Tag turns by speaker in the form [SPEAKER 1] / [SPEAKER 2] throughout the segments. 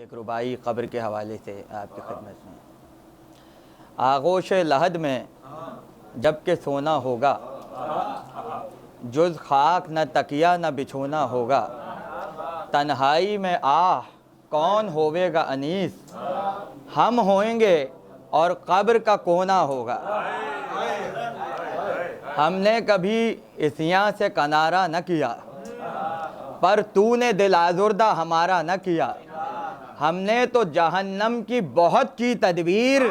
[SPEAKER 1] एक रुबाई क़ब्र के हवाले से आपकी खिदमत में। आगोश लहद में जब के सोना होगा, जुज़ खाक न तकिया न बिछोना होगा। तन्हाई में आह कौन होवेगा अनीस, हम होएंगे और क़ब्र का कोना होगा। हमने कभी इसियाँ से किनारा न किया, पर तूने दिल आज़ुर्दा हमारा न किया। हमने तो जहन्नम की बहुत की तदबीर,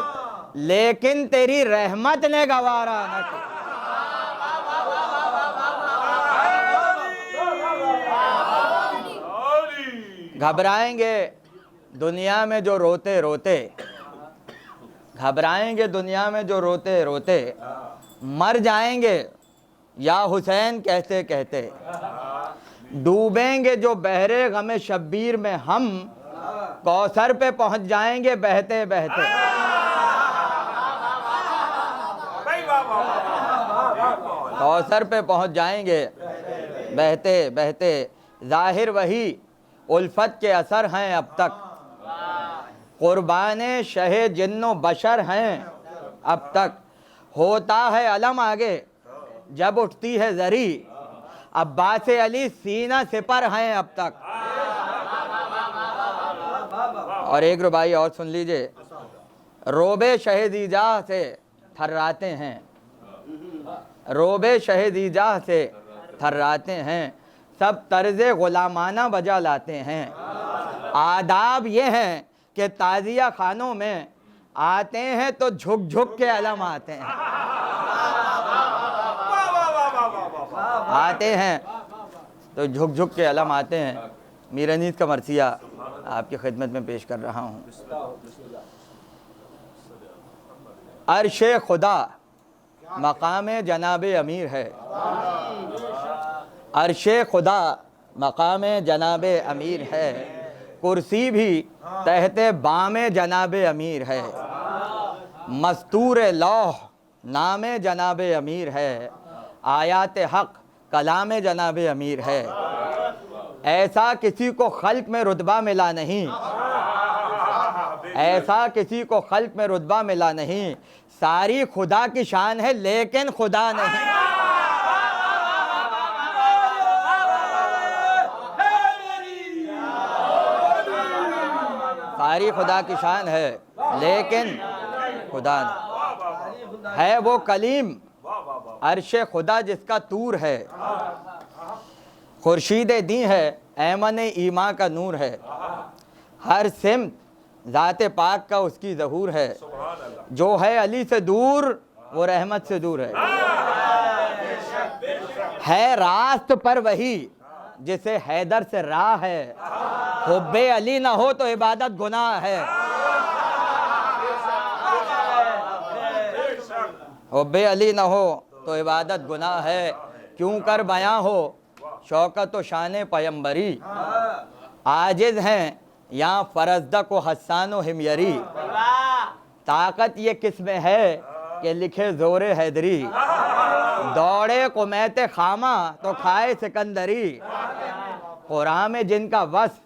[SPEAKER 1] लेकिन तेरी रहमत ने गवारा न किया। घबराएंगे दुनिया में जो रोते रोते, घबराएंगे दुनिया में जो रोते रोते, मर जाएंगे या हुसैन कहते कहते। डूबेंगे जो बहरे गमे शब्बीर में हम, कौसर पे पहुंच जाएंगे बहते बहते। कौसर पे पहुंच जाएंगे बहते बहते। जाहिर वही उल्फत के असर हैं अब तक, कुर्बाने शहे जिन्नो बशर हैं अब तक। होता है अलम आगे जब उठती है जरी, अब्बास अली सीना सिपर हैं अब तक। और एक रुबाई और सुन लीजिए। रोबे शहीदीजा से थर्राते हैं, रोबे शहीदीजा से थर्राते हैं। सब तर्ज़े ग़ुलामाना बजा लाते हैं। आदाब ये हैं कि ताज़िया खानों में आते हैं तो झुक झुक के अलम आते हैं। आते हैं तो झुक झुक के अलम आते हैं। मीर अनीस का मरसिया आपकी खिदमत में पेश कर रहा हूँ। अर्शे खुदा मकाम जनाबे अमीर है, अर्शे खुदा मकाम जनाबे अमीर है। कुर्सी भी तहते बामे जनाबे अमीर है। मस्तूर लौह नामे जनाबे अमीर है। आयात हक कलामे जनाबे अमीर है। ऐसा किसी को खल्क में रुतबा मिला नहीं, ऐसा किसी को खल्क में रुतबा मिला नहीं। सारी खुदा की शान है लेकिन खुदा नहीं। सारी खुदा की शान है लेकिन खुदा नहीं। है वो कलीम अर्शे खुदा जिसका तूर है, खुर्शीद दी है ऐमन ईमा का नूर है। हर सिमत ज़ाते पाक का उसकी ज़हूर है। जो है अली से दूर वो रहमत से दूर है रास्त पर वही जिसे हैदर से राह है। हुब्बे अली ना हो तो इबादत गुनाह है। हुब्बे अली ना हो तो इबादत गुनाह है। क्यों कर बयां हो शौकत व शान पैगंबरी। आजिज हैं यहाँ फरजदा को हसन व हिमयरी। ताकत ये किस में है कि लिखे ज़ोरे हैदरी। दौड़े कुमैत खामा तो खाए सिकंदरी। कुरान में जिनका वस्फ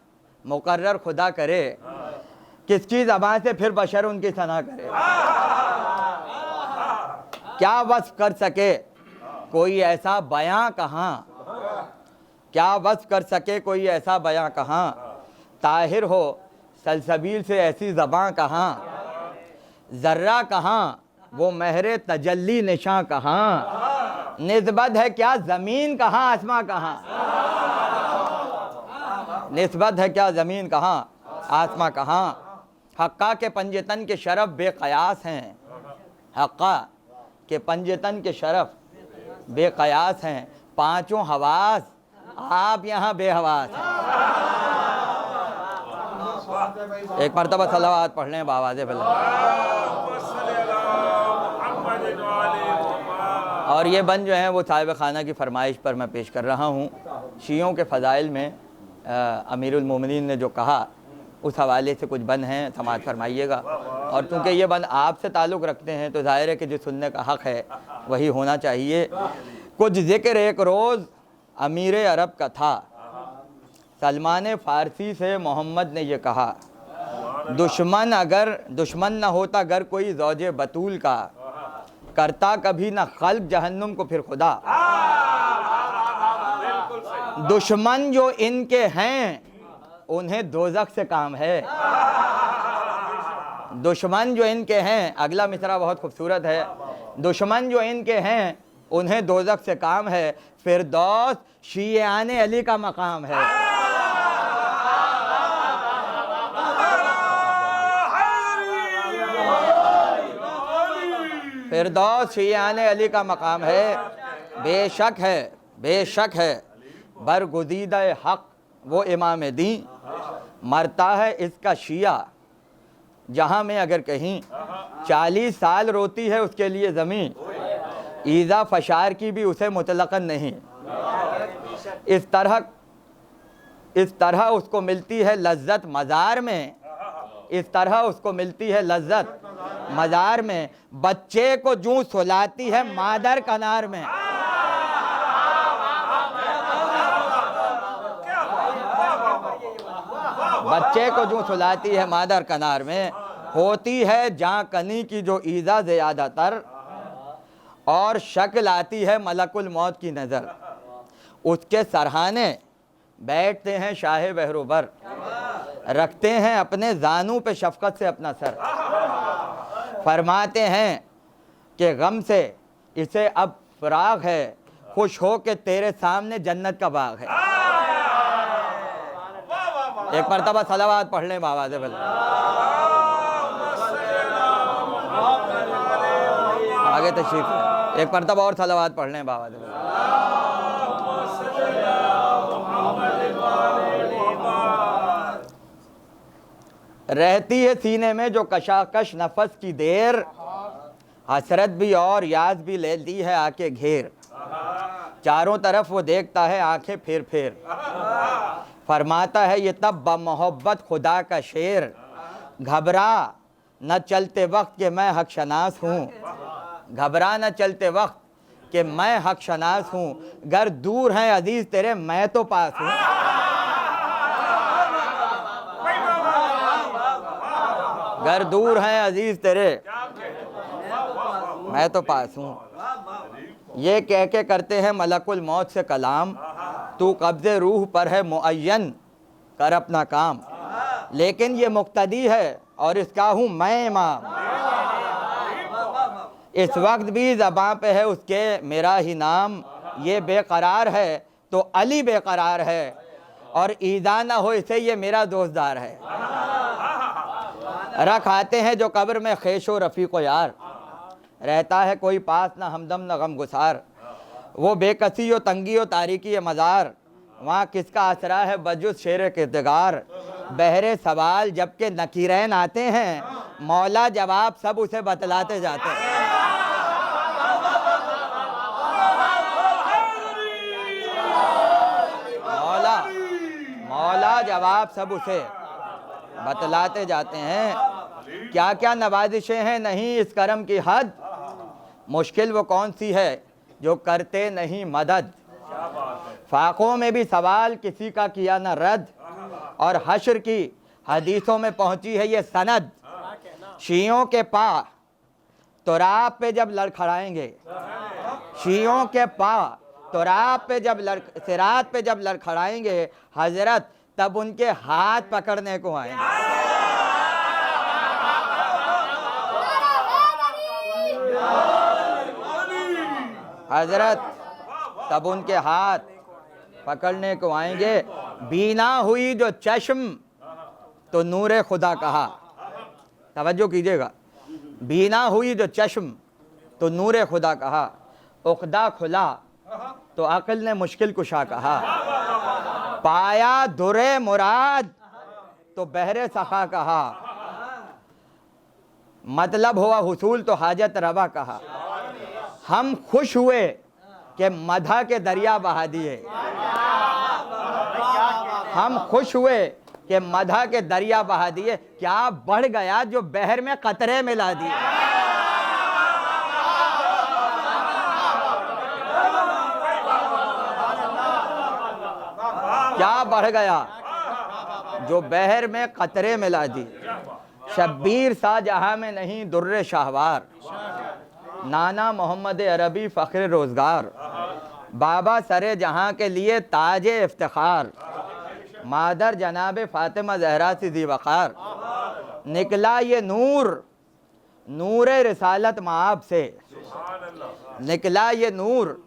[SPEAKER 1] मुकर्रर खुदा करे, किसकी ज़बान से फिर बशर उनकी सना करे। क्या वस्फ कर सके कोई ऐसा बयां कहाँ, क्या वस्फ कर सके कोई ऐसा बयां कहाँ। ताहिर हो सलसबील से ऐसी ज़बां कहाँ। ज़र्रा कहाँ वो महरे तजल्ली निशां कहाँ। निस्बत है क्या ज़मीन कहाँ आसमां कहाँ। निस्बत है क्या ज़मीन कहाँ आसमां कहाँ। हक्का के पंजतन के शरफ बेक़यास हैं, हक्का के पंजतन के शरफ बेक़यास हैं। पाँचों हवास आप यहाँ बेहवास हैं। एक मरतबा सलावत पढ़ लें बावाज़े बिल्ला। और ये बन जो है वो साहिब खाना की फरमाइश पर मैं पेश कर रहा हूँ। शियों के फ़ज़ाइल में अमीरुल मोमिनीन ने जो कहा उस हवाले से कुछ बन हैं, समाअत फरमाइएगा। और चूँकि ये बन आपसे ताल्लुक़ रखते हैं तो ज़ाहिर है कि जो सुनने का हक़ है वही होना चाहिए। कुछ ज़िक्र एक रोज़ अमीर अरब का था। सलमान फ़ारसी से मोहम्मद ने ये कहा, दुश्मन न होता अगर कोई ज़ौजे बतूल का, करता कभी न खल्क जहन्नुम को फिर खुदा। दुश्मन जो इनके हैं उन्हें दोज़ख से काम है। दुश्मन जो इनके हैं, अगला मिसरा बहुत खूबसूरत है, दुश्मन जो इनके हैं उन्हें दोज़ख से काम है, फिरदौस शीयाने अली का मकाम है। फिरदौस शीयाने अली का मकाम है। बेशक है बरगुज़ीदा हक़ वो इमाम दी, मरता है इसका शिया जहाँ में अगर कहीं 40 साल रोती है उसके लिए ज़मीन, ईज़ा फशार की भी उसे मुतलक़न नहीं। इस तरह उसको मिलती है लज्जत मज़ार में, इस तरह उसको मिलती है लज्जत मज़ार में, बच्चे को जूं सुलाती है मादर कनार में। बच्चे को जूं सुलाती है मादर कनार में, होती है जां कनी की जो ईज़ा ज़्यादातर, और शक्ल आती है मलकुल मौत की नज़र। उसके सरहाने बैठते हैं शाह बहरोबर, रखते हैं अपने जानू पे शफ़क़त से अपना सर, फरमाते हैं कि गम से इसे अब फ़राग़ है, खुश हो के तेरे सामने जन्नत का बाग है। एक मरतबा सलावात पढ़ लें बाबा से बोले, आगे तशरीफ है। एक मरतबा और सलावात पढ़ लें बाबा से बोले। रहती है सीने में जो कशाकश नफस की देर, हसरत भी और याद भी लेती है आके घेर। चारों तरफ वो देखता है आंखें फेर फेर, फरमाता है ये तब बमोहब्बत खुदा का शेर, घबरा न चलते वक्त के मैं हक शनास हूँ, घबरा न चलते वक्त के मैं हक शनास हूँ, गर दूर हैं अजीज तेरे मैं तो पास हूँ। गर दूर हैं अजीज तेरे मैं तो पास हूँ। ये कह के करते हैं मलकुल मौत से कलाम, तू कब्ज़े रूह पर है मुअय्यन कर अपना काम, लेकिन ये मुक्तदी है और इसका हूँ मैं इमाम। इस वक्त भी ज़बां पे है उसके मेरा ही नाम, ये बेकरार है तो अली बेकरार है, और ईज़ा ना हो इसे ये मेरा दोस्तदार है। रख आते हैं जो कब्र में ख़ेशो रफ़ीक़ो यार, रहता है कोई पास ना हमदम न गम गुसार। वो बेकसी हो तंगी हो तारीकी मज़ार, वहाँ किसका आसरा है बजुज़ शेर किरदगार। बहरे सवाल जबकि नकीरैन आते हैं, मौला जवाब सब उसे बतलाते जाते हैं। मौला जवाब सब उसे बतलाते जाते हैं। क्या क्या नवाजिशें हैं नहीं इस करम की हद, मुश्किल वो कौन सी है जो करते नहीं मदद। फाकों में भी सवाल किसी का किया न रद्द, और हश्र की हदीसों में पहुंची है ये सनद। शियों के पा तुराब पे जब लड़खड़ाएंगे, शियों के पा तुराब पे जब सिरात पे जब लड़खड़ाएंगे, हजरत तब उनके हाथ पकड़ने को आएंगे। हजरत तब उनके हाथ पकड़ने को आएंगे। बीना हुई जो चश्म तो नूरे खुदा कहा, तवज्जो कीजिएगा, बीना हुई जो चश्म तो नूरे खुदा कहा, उक़दा खुला तो अक़ल ने मुश्किल कुशा कहा, पाया दुरे मुराद तो बहरे सखा कहा, मतलब हुआ हुसूल तो हाजत रवा कहा। हम खुश हुए कि मधा के दरिया बहा दिए, हम खुश हुए कि मधा के दरिया बहा दिए, क्या बढ़ गया जो बहर में कतरे मिला दिए। क्या बढ़ गया जो बहर में कतरे मिला दिए। शब्बीर सा जहाँ में नहीं दुर्रे शाहवार, नाना मोहम्मद अरबी फ़ख्र रोज़गार, बाबा सरे जहाँ के लिए ताजे इफ्तिखार, मादर जनाब फ़ातिमा ज़हरा से दी वक़ार, निकला ये नूर नूरे रिसालत माब से, निकला ये नूर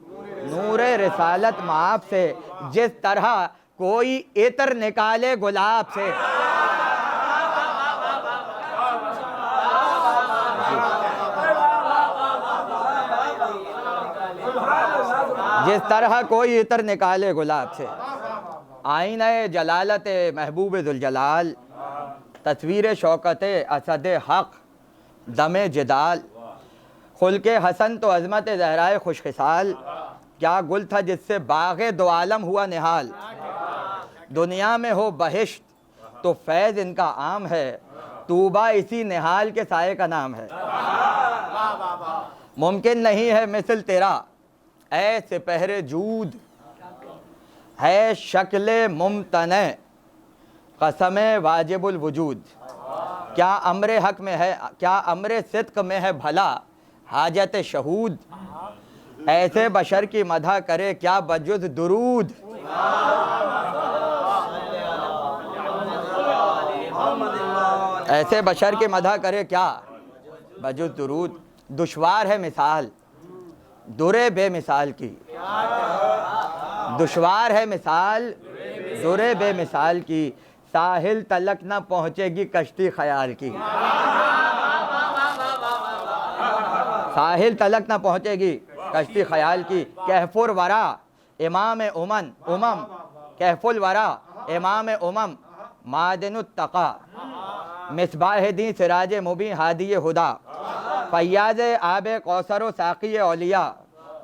[SPEAKER 1] नूरे रिसालत माब से, जिस तरह कोई इत्र निकाले गुलाब से। जिस तरह कोई इत्र निकाले गुलाब से। आईने जलालत महबूब जुलजलाल, तस्वीर शौकत असद हक़ दमे जदाल, खुल्के हसन तो अज़मत ज़हराए खुशखिसाल, क्या गुल था जिससे बाग़े दो आलम हुआ निहाल। दुनिया में हो बहिश्त तो फैज़ इनका आम है, तूबा इसी निहाल के साए का नाम है। मुमकिन नहीं है मिसल तेरा ऐ सिपहरे जूद, है शक्ल मुमतने कसम वाजिबुल वजूद। क्या अमरे हक में है, क्या अमरे सिद्क में है भला हाजत शहूद, ऐसे बशर की मदह करे क्या बजुज़ दुरूद। ऐसे बशर की मदह करे क्या बजुज़ दुरूद। दुश्वार है मिसाल दुरे बेमिसाल की, दुश्वार है मिसाल दुरे बेमिसाल की, साहिल तलक न पहुँचेगी कश्ती ख्याल की। साहिल तलक न पहुँचेगी कश्ती ख्याल की। कहफुर वरा इमाम उमन उमम, कहफुल वरा इमाम उमम मादनुत तक़ा, मिसबाह दी सिराज मुबी हादी हुदा, फैयाज आब कौसर व साक़ी औलिया,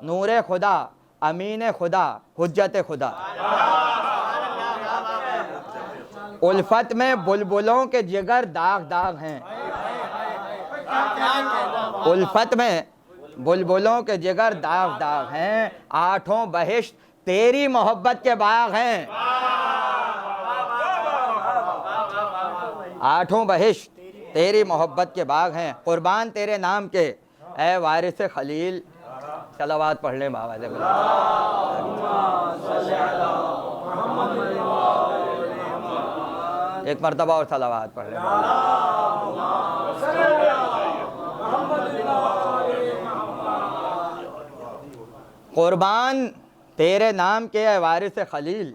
[SPEAKER 1] नूर खुदा अमीन खुदा हुज्जत खुदा। उल्फत में बुलबुलों के जिगर दाग दाग हैं, उल्फत में बुलबुलों के जिगर दाग दाग हैं, आठों बहिश्त तेरी मोहब्बत के बाग हैं। आठों बहिश्त तेरी मोहब्बत के बाग हैं, कुर्बान तेरे नाम के ए वारिस खलील। सलावात पढ़ लें बाबा से। एक मरतबा और सलावात पढ़ लें। कुर्बान तेरे नाम के ए वारिस खलील,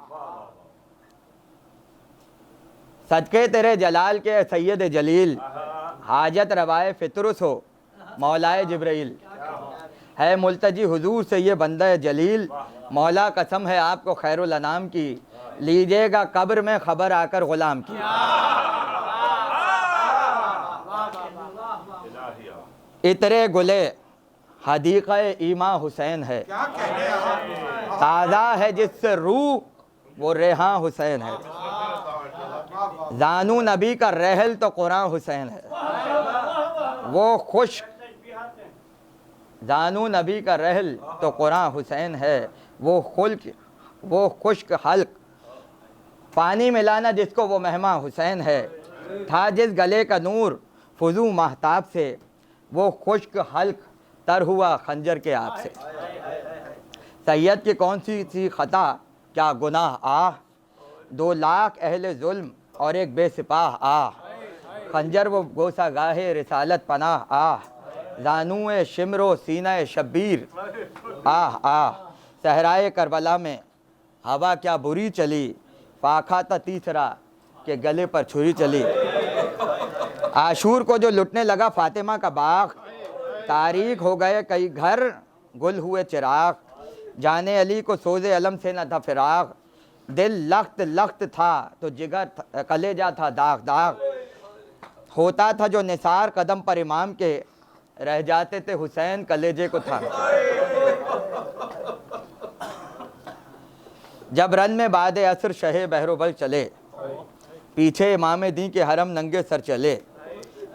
[SPEAKER 1] सदके तेरे जलाल के सैयद जलील, हाजत रवाए फितरुस हो मौलाए जिब्राइल, है मुल्तजी हुजूर से ये बंदा जलील, मौला कसम है आपको खैरुल अनाम की, लीजिएगा कब्र में खबर आकर गुलाम की। इतरे गुले हदीक़ ईमा हुसैन है, ताज़ा है जिससे रूह वो रेहां हुसैन है, जानू नबी का रहल तो कुरान हुसैन है, वो खुश जानू नबी का रहल तो कुरान हुसैन है, वो खुश्क हल्क पानी मिलाना जिसको वो मेहमा हुसैन है, था जिस गले का नूर फुजू महताब से, वो खुश्क हल्क तर हुआ खंजर के आप से। सैयद की कौन सी खता क्या गुनाह आह, 2 लाख अहले जुल्म और एक बेसिपाह आह, खंजर वो गोसा गाहे रिसालत पनाह आह, जानूए शिमरो सीना शब्बीर आह आह, सहराए करबला में हवा क्या बुरी चली, पाखा था तीसरा के गले पर छुरी चली। आशूर को जो लुटने लगा फातिमा का बाग, तारीख हो गए कई घर गुल हुए चिराग, जाने अली को सोज़े अलम से न था फिराग, दिल लख्त लख्त था तो जिगर कलेजा था दाग दाग, होता था जो निसार कदम पर इमाम के, रह जाते थे हुसैन कलेजे को था। जब रन में बाद असर शहे बहरोबल चले, पीछे इमाम दी के हरम नंगे सर चले,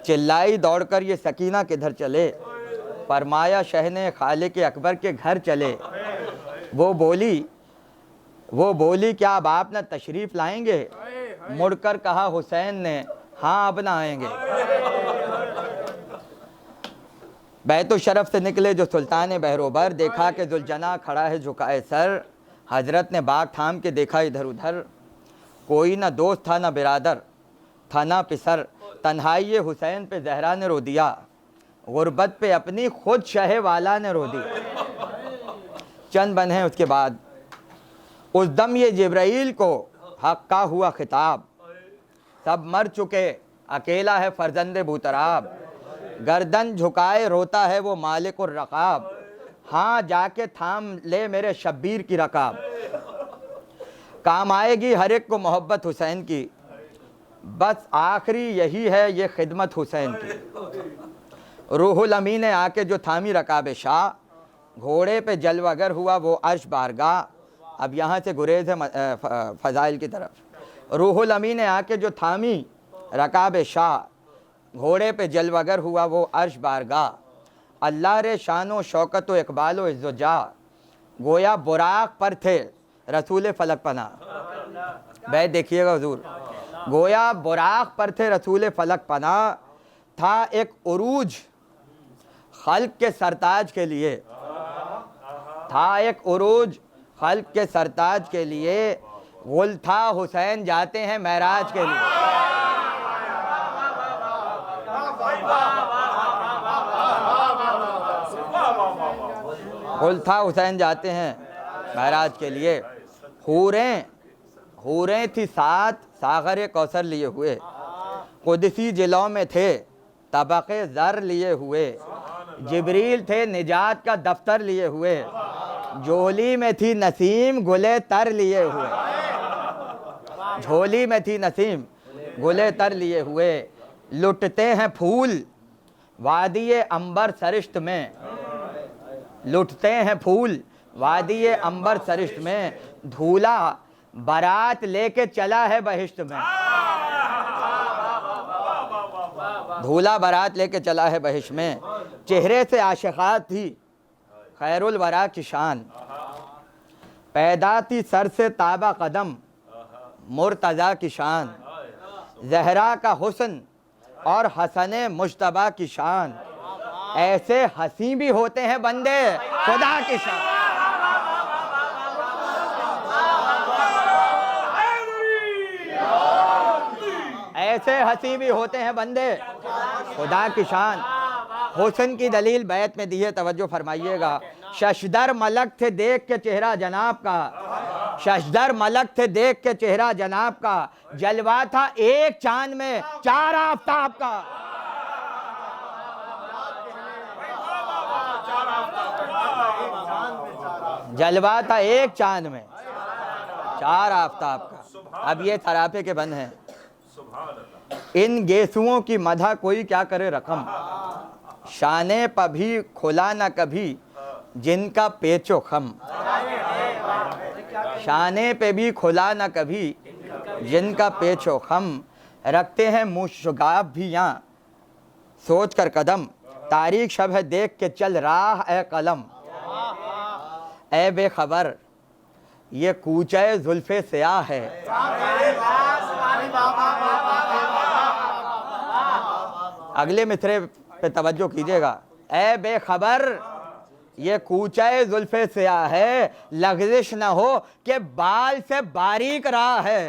[SPEAKER 1] चिल्लाई दौड़कर ये सकीना किधर चले, फरमाया शहने खालिक अकबर के घर चले। वो बोली क्या अब आप न तशरीफ़ लाएंगे, मुड़कर कहा हुसैन ने हाँ अब ना आएंगे। बैतुल शरफ से निकले जो सुल्तान बहरोबर, देखा कि जुलजना खड़ा है झुकाए सर। हजरत ने बाग थाम के देखा इधर उधर, कोई ना दोस्त था ना बिरादर, था ना पिसर। तन्हाई हुसैन पे जहरा ने रो दिया, गुर्बत पे अपनी खुद शहे वाला ने रो दी। चंद बन हैं उसके बाद, उस दम ये जिब्राइल को हक का हुआ खिताब, सब मर चुके अकेला है फर्जंदे बूतराब। गर्दन झुकाए रोता है वो मालिक उर रकाब, हाँ जाके थाम ले मेरे शब्बीर की रकाब। काम आएगी हर एक को मोहब्बत हुसैन की, बस आखिरी यही है ये खिदमत हुसैन की। रूहुल अमीन ने आके जो थामी रकाब शाह, घोड़े पे जलवागर हुआ वो अर्श बारगाह। अब यहाँ से गुरेज है फ़ज़ाइल की तरफ। रूहुल अमीन ने आके जो थामी रकाब शाह, घोड़े पे जलवागर हुआ वो अर्श बारगाह। अल्लाह रे शानो शौकत व इकबाल व इज़्ज़ो-जा, गोया बुराक पर थे रसूल फलक पना। बैठ देखिएगा हुजूर, गोया बुराक पर थे रसूल फलक पना। था एक उरूज खल्क के सरताज के लिए, था एक उरूज खल्क के सरताज के लिए। गुल था हुसैन जाते हैं महराज के लिए। गुल था हुसैन जाते हैं महराज के लिए। हूरें थी साथ सागर कौसर लिए हुए, कुदसी जिलों में थे तबक़े ज़र लिए हुए। जिब्रील थे निजात का दफ्तर लिए हुए, झोली में थी नसीम गुले तर लिए हुए। झोली में थी नसीम गुले तर लिए हुए। लुटते हैं फूल वादिये अंबर सरिश्त में, लुटते हैं फूल वादिये अंबर सरिश्त में। धूला बारात लेके चला है बहिश्त में, धूला बारात लेके चला है बहिश्त में। चेहरे से आशिक़ात थी खैरुल वरा की शान, पैदा थी सर से ताबा कदम मुर्तज़ा की शान। ज़हरा का हुस्न और हसने मुश्तबा की शान, ऐसे हसी भी होते हैं बंदे खुदा की शान। ऐसे हसी भी होते हैं बंदे खुदा की शान। हुस्न की दलील बैत में दी है, तवज्जो फरमाइएगा। शशदर मलक थे देख के चेहरा जनाब का, शशदर मलक थे देख के चेहरा जनाब का। जलवा था एक चांद में चार आफताब का। जलवा था एक चांद में चार आफताब का। अब ये थरापे के बंद हैं। इन गेसुओं की मधा कोई क्या करे रकम, शाने पर भी खुला न कभी जिनका पेचो खम। शाने पे भी खुला न कभी जिनका पेचो खम। रखते हैं मुशगाब भी यहाँ सोच कर कदम, तारीख शब है देख के चल राह ए कलम। ए बेखबर ये कूचे जुल्फे स्याह है, अगले मिसरे पे तवज्जो कीजिएगा। ए बेखबर ये कूचे जुल्फे स्याह है, लग़ज़िश न हो कि बाल से बारीक राह है।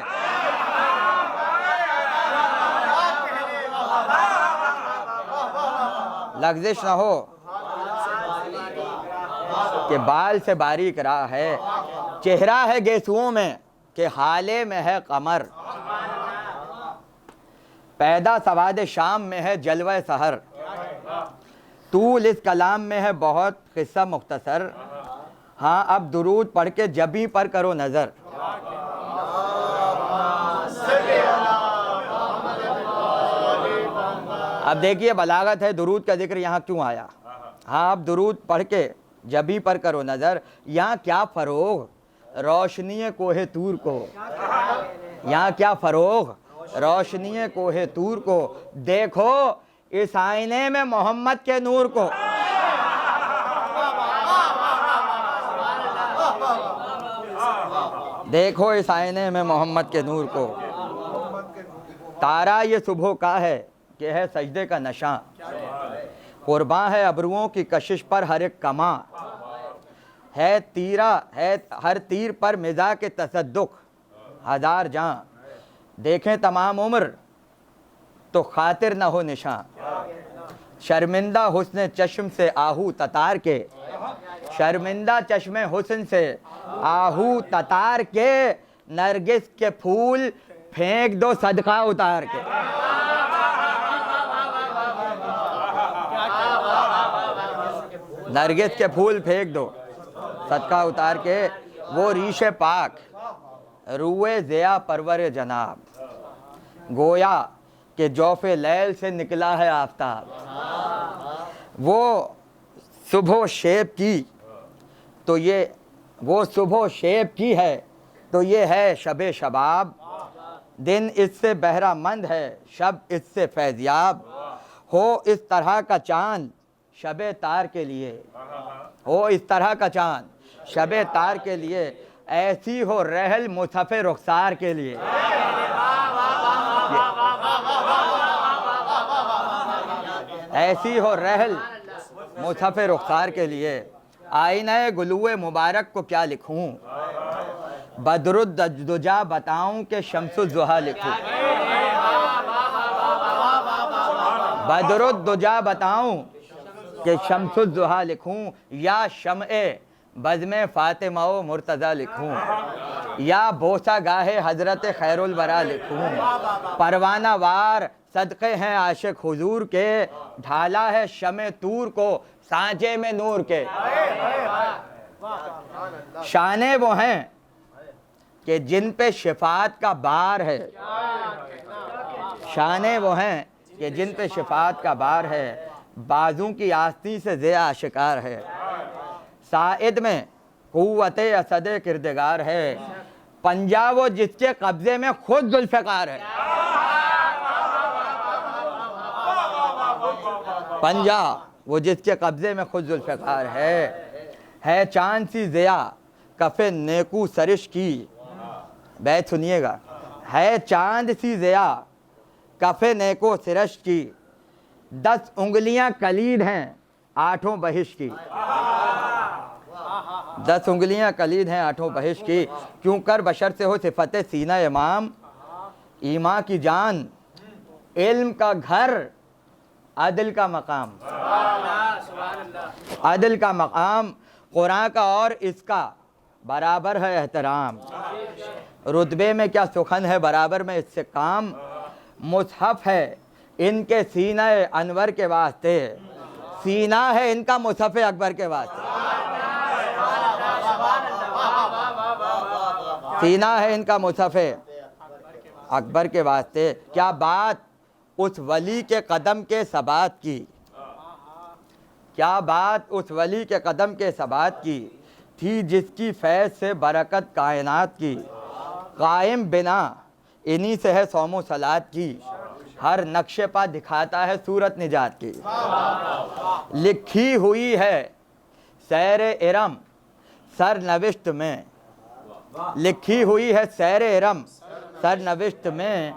[SPEAKER 1] लग़ज़िश न हो कि बाल से बारीक राह है। चेहरा है गेसुओं में कि हाले में है कमर, पैदा सवाद शाम में है जलवा सहर। तूल इस कलाम में है बहुत किस्सा मुख्तसर, हाँ अब दुरूद पढ़ के जबी पर करो नज़र। अब देखिए बलागत है, दुरूद का जिक्र यहाँ क्यों आया। हाँ अब दुरूद पढ़ के जबी पर करो नज़र। यहाँ क्या फ़रोग रोशनी कोहे तूर को, यहाँ क्या फ़रोग रोशनी कोहे तूर को। देखो इस आईने में मोहम्मद के नूर को। देखो इस आईने में मोहम्मद के नूर को। तारा ये सुबह का है कि है सजदे का नशा, कुर्बान है अबरुओं की कशिश पर हर एक कमा, है तीरा है हर तीर पर मिजा के तसद्दुक, हजार जां देखें तमाम उम्र तो खातिर न हो निशान, शर्मिंदा हुस्न चश्म से आहू ततार के, शर्मिंदा चश्मे हुस्न से आहू ततार के, नरगिस के फूल फेंक दो सदका उतार के। नरगिस के फूल फेंक दो सदका उतार के, वो रीशे पाक रुए ज़िया परवर जनाब, गोया कि जौफ़े लैल से निकला है आफ़ताब, वो सुबह शेब की तो ये वो सुबह शेब की है तो ये है शबे शबाब, दिन इससे बहरामंद है शब इससे फैज़याब, हो इस तरह का चाँद शबे तार के लिए, हो इस तरह का चाँद शबे तार के लिए, ऐसी हो रहल मुसफ़े रुखसार के लिए। ऐसी हो रहल मुसफ़े रुखसार के लिए, आईने गुलूए मुबारक को क्या लिखूं, बदरुद्दुजा बताऊं कि शम्सुज़्ज़ुहा लिखूं, बदरुद्दुजा बताऊं कि शम्सुज़्ज़ुहा लिखूं, या शम्ए बज़्मे फ़ातिमा व मुर्तज़ा लिखूं, या बोसा गाहे हज़रत खैरुल वरा लिखूं, परवाना वार सदक़े हैं आशिक हुजूर के, ढाला है शमे तूर को सांचे में नूर के। शाने वो हैं कि जिन पे शिफात का बार है, शाने वो हैं कि जिन पे शिफात का बार है, बाजू की आस्ती से ज़िया आशिकार है, साइद में क़ुव्वते असद किरदगार है, पंजा वो जिसके कब्ज़े में खुद ज़ुल्फ़िकार है, पंजा वो जिसके कब्ज़े में खुद ज़ुल्फ़िकार है चांद सी ज़िया कफ़े नेकू सरिश की, बैत सुनिएगा, है चांद सी ज़िया कफ़े नेको सिरश की, 10 उंगलियां कलीद हैं आठों बहिश की, 10 उंगलियां कलीद हैं आठों बहिश की, क्यों कर बशर से हो सिफ़त सीना इमाम, ईमा की जान इल्म का घर आदिल का मकाम, आदिल का मकाम, कुरान का और इसका बराबर है एहतराम, रुतबे में क्या सुखन है बराबर में इससे काम, मुसहफ़ है इनके सीना अनवर के वास्ते, सीना है इनका मुसहफ़ अकबर के वास्ते, सीना है इनका मुसहफ़ अकबर के वास्ते। क्या बात उस वली के कदम के सबात की, क्या बात उस वली के कदम के सबात की, थी जिसकी फैज़ से बरकत कायनात की, कायम बिना इन्हीं से है सौमो सलात की, हर नक्शे पर दिखाता है सूरत निजात की, लिखी हुई है सैर इरम सर नविश्त में, लिखी हुई है सैर इरम सर नविश्त में,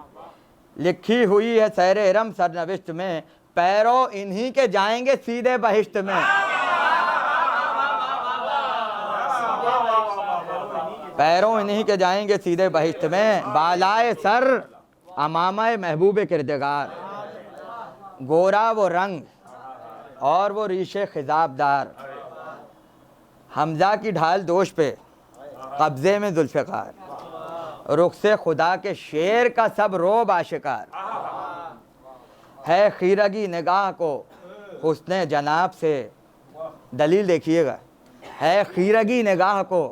[SPEAKER 1] लिखी हुई है सैर इरम सर नविश्त में, पैरों इन्हीं के जाएंगे सीधे बहिश्त में, पैरों इन्हीं के जाएंगे सीधे बहिश्त में, बालाए सर अमामाए महबूब किरदगार, गोरा वो रंग और वो रीशे खिजाबदार, हमजा की ढाल दोष पे कब्ज़े में जुल्फ़िकार, रुख से खुदा के शेर का सब रोब आशिकार, है खीरगी निगाह को हुस्ने जनाब से, दलील देखिएगा, है खीरगी निगाह को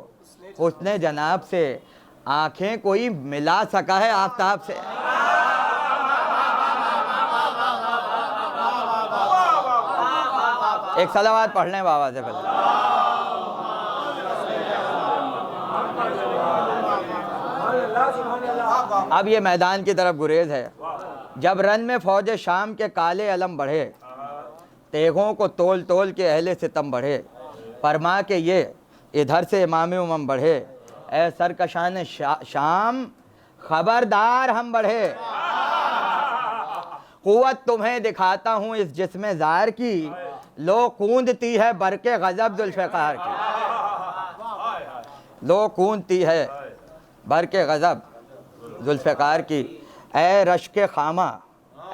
[SPEAKER 1] हुस्ने जनाब से, आँखें कोई मिला सका है आफताब से, एक सलावत पढ़ लें बाबा से पहले। अब ये मैदान की तरफ गुरेज है। जब रन में फौज शाम के काले अलम बढ़े, तेगों को तोल तोल के अहले सितम बढ़े, फरमा के ये इधर से इमाम उमम बढ़े, ए सरकशान शाम खबरदार हम बढ़े, कुव्वत तुम्हें दिखाता हूँ इस जिस्म ज़ार की, लो कूदती है बरके गज़ब जुल्फ़िकार की, लो कूदती है बरके गज़ब जुल्फ़िकार की। ए रश्क खामा,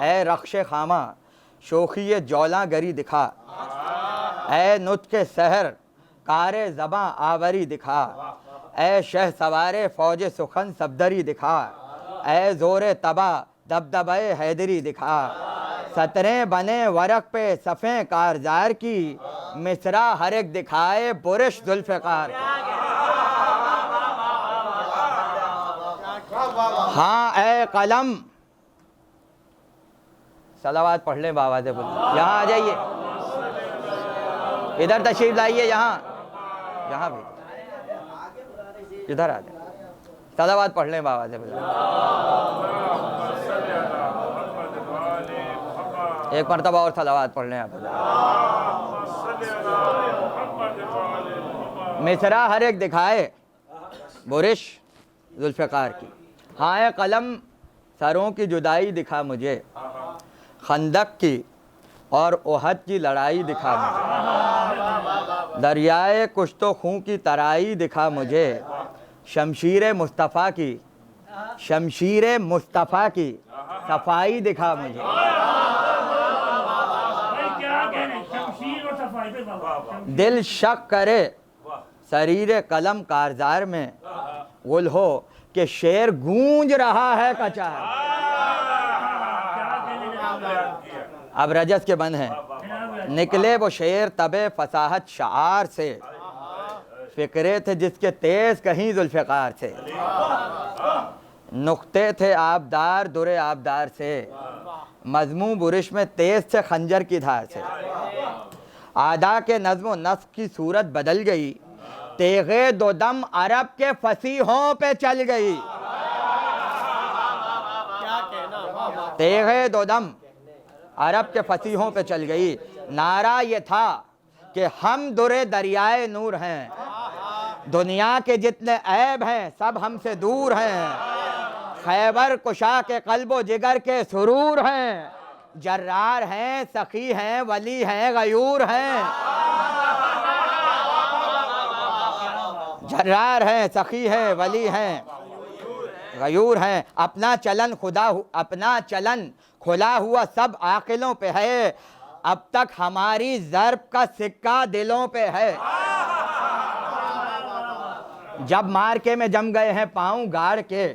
[SPEAKER 1] ए रख्श खामा, शोखी जौला गरी दिखा, ए नुत्क़ सहर कारे ज़बां आवरी दिखा, ए शह सवारे फ़ौज सुखन सफदरी दिखा, ए ज़ोरे तबा दबदबे हैदरी दिखा, सतरें बने वरक पे सफ़े कारजार की, मिसरा हर एक दिखाए बुरिश जुल्फ़िकार। हाँ ए कलम, सलावात पढ़ लें बाबा से बोल, यहाँ आ जाइए, इधर तशरीफ लाइए, यहाँ भी इधर आ जाए, सलावात पढ़ लें बाबा से बोल। एक मरतबा और सलावात पढ़ लें आप। मिसरा हर एक दिखाए बुरिश जुल्फ़िकार की। हाँ ए कलम, सरों की जुदाई दिखा मुझे, खंदक की और ओहद की लड़ाई दिखा मुझे, दरियाए कुश्तो खूं की तराई दिखा मुझे, शमशीर मुस्तफ़ा की, शमशीर मुस्तफ़ा की सफाई दिखा मुझे। दिल शक करे शरीर कलम कारजार में, गुल हो कि शेर गूंज रहा है कचार। अब रजस के बंद हैं, निकले वो शेर तबे फसाहत शार से, फिक्रे थे जिसके तेज कहीं जुल्फ़िकार से, नुक्ते थे आबदार दुरे आबदार से, मजमू बुरिश में तेज से खंजर की धार से, आदा के नज़्म नस्ख की सूरत बदल गई, तेगे दो दम अरब के फसीहों पे चल गई, तेगे दो दम अरब के फसीहों पे चल गई। नारा ये था कि हम दुरे दरियाए नूर हैं, दुनिया के जितने ऐब हैं सब हमसे दूर हैं, खैबर कुशा के कल्बो जिगर के सुरूर हैं, जर्रार हैं सखी हैं वली हैं गयूर हैं, जर्रार हैं सखी हैं वली हैं गयूर हैं। अपना चलन अपना चलन खुला हुआ सब आकिलों पे है, अब तक हमारी ज़र्ब का सिक्का दिलों पे है, जब मार्के में जम गए हैं पाँव गाड़ के,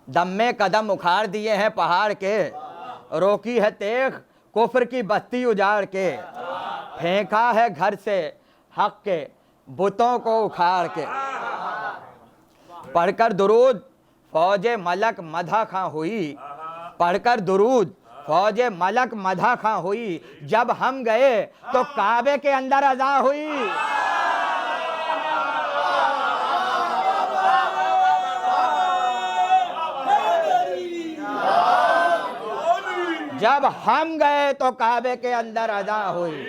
[SPEAKER 1] दम में कदम उखाड़ दिए हैं पहाड़ के, रोकी है तेग कुफ्र की बस्ती उजाड़ के, फेंका है घर से हक के बुतों को उखाड़ के, पढ़कर दुरूद फौजे मलक मधा खां हुई, पढ़कर दुरूद फौजे मलक मधा खां हुई, जब हम गए तो काबे के अंदर अज़ा हुई। जब हम गए तो काबे के अंदर अज़ा हुई,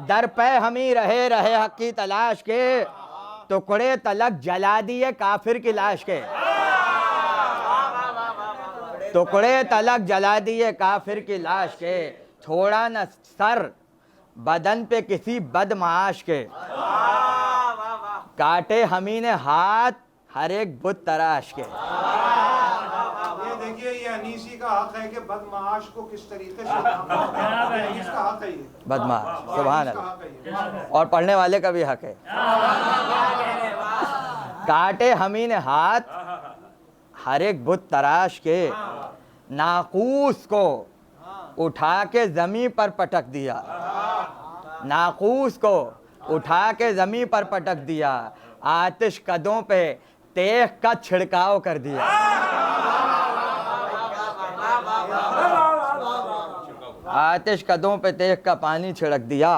[SPEAKER 1] दर पे हम ही रहे हक की तलाश के, टुकड़े तलक जला दिए काफिर की लाश के, टुकड़े तलक जला दिए काफिर की लाश के, छोड़ा न सर बदन पे किसी बदमाश के, काटे हमी ने हाथ हर एक बुत तराश के।
[SPEAKER 2] ये देखिए, ये अनीसी का हक है कि बदमाश को किस तरीके से इसका हक है, ये
[SPEAKER 1] बदमाश सुभान अल्लाह, और पढ़ने वाले का भी हक है। काटे हमी ने हाथ हर एक बुत तराश के, नाकूस को उठा के जमीन पर पटक दिया, नाकूस को उठा के जमीन पर पटक दिया, आतिश कदों पे तेग का छिड़काव कर दिया, आतिश कदों पे तेग का पानी छिड़क दिया।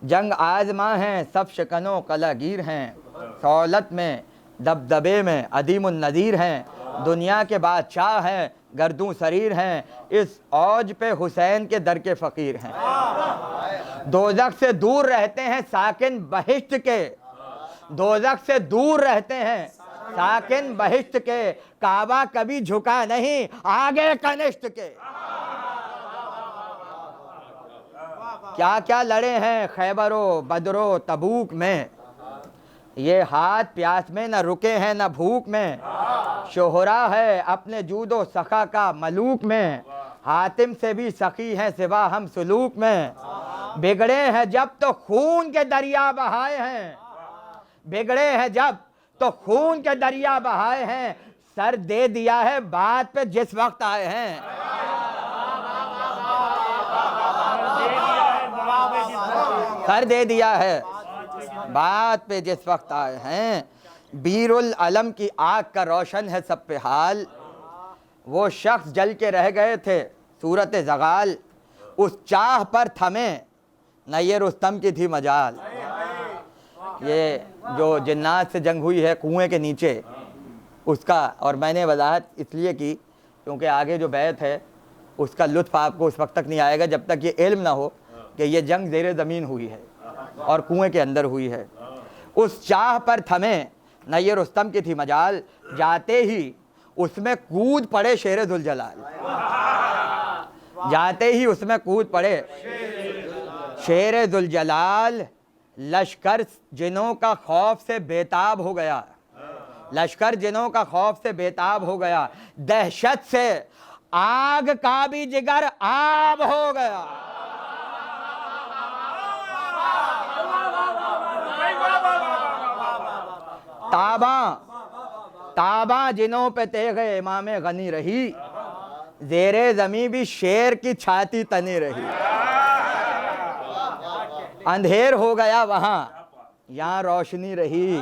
[SPEAKER 1] जंग आजमा हैं सब शिकनों कलागीर हैं, सौलत में दबदबे में अदीमुन नज़ीर हैं, दुनिया के बादशाह हैं गर्दू शरीर हैं, इस औज पे हुसैन के दर के फ़कीर हैं। दोज़ख से दूर रहते हैं साकिन बहिश्त के, दोज़ख से दूर रहते हैं साकिन बहिश्त के, काबा कभी झुका नहीं आगे कनिष्ठ के। क्या क्या लड़े हैं खैबरो बदरो तबूक में, ये हाथ प्यास में न रुके हैं न भूख में, शोहरा है अपने जूदो सखा का मलूक में, हातिम से भी सखी हैं सिवा हम सुलूक में, बिगड़े हैं जब तो खून के दरिया बहाए हैं, बिगड़े हैं जब तो खून के दरिया बहाए हैं, सर दे दिया है बात पे जिस वक्त आए हैं। सर दे दिया है बात पे जिस वक्त आए हैं, बीरुल अलम की आग का रोशन है सब पे हाल, वो शख्स जल के रह गए थे सूरत जगाल, उस चाह पर थमे न ये रुस्तम की थी मजाल। ये जो जिन्नात से जंग हुई है कुएं के नीचे उसका, और मैंने वजाहत इसलिए की क्योंकि आगे जो बैत है उसका लुत्फ़ आपको उस वक्त तक नहीं आएगा जब तक ये इल्म ना हो कि ये जंग ज़ेरे ज़मीन हुई है और कुएं के अंदर हुई है। उस चाह पर थमे न ये रुस्तम की थी मजाल, जाते ही उसमें कूद पड़े शेर जुलजलाल, जाते ही उसमें कूद पड़े शेर जुलजलाल, लश्कर जिनों का खौफ से बेताब हो गया, लश्कर जिनों का खौफ से बेताब हो गया, दहशत से आग का भी जिगर आब हो गया। ताबा ताबा जिनों पे तेगे इमामे गनी रही, जेरे जमी भी शेर की छाती तनी रही। अंधेर हो गया वहां, यहाँ रोशनी रही,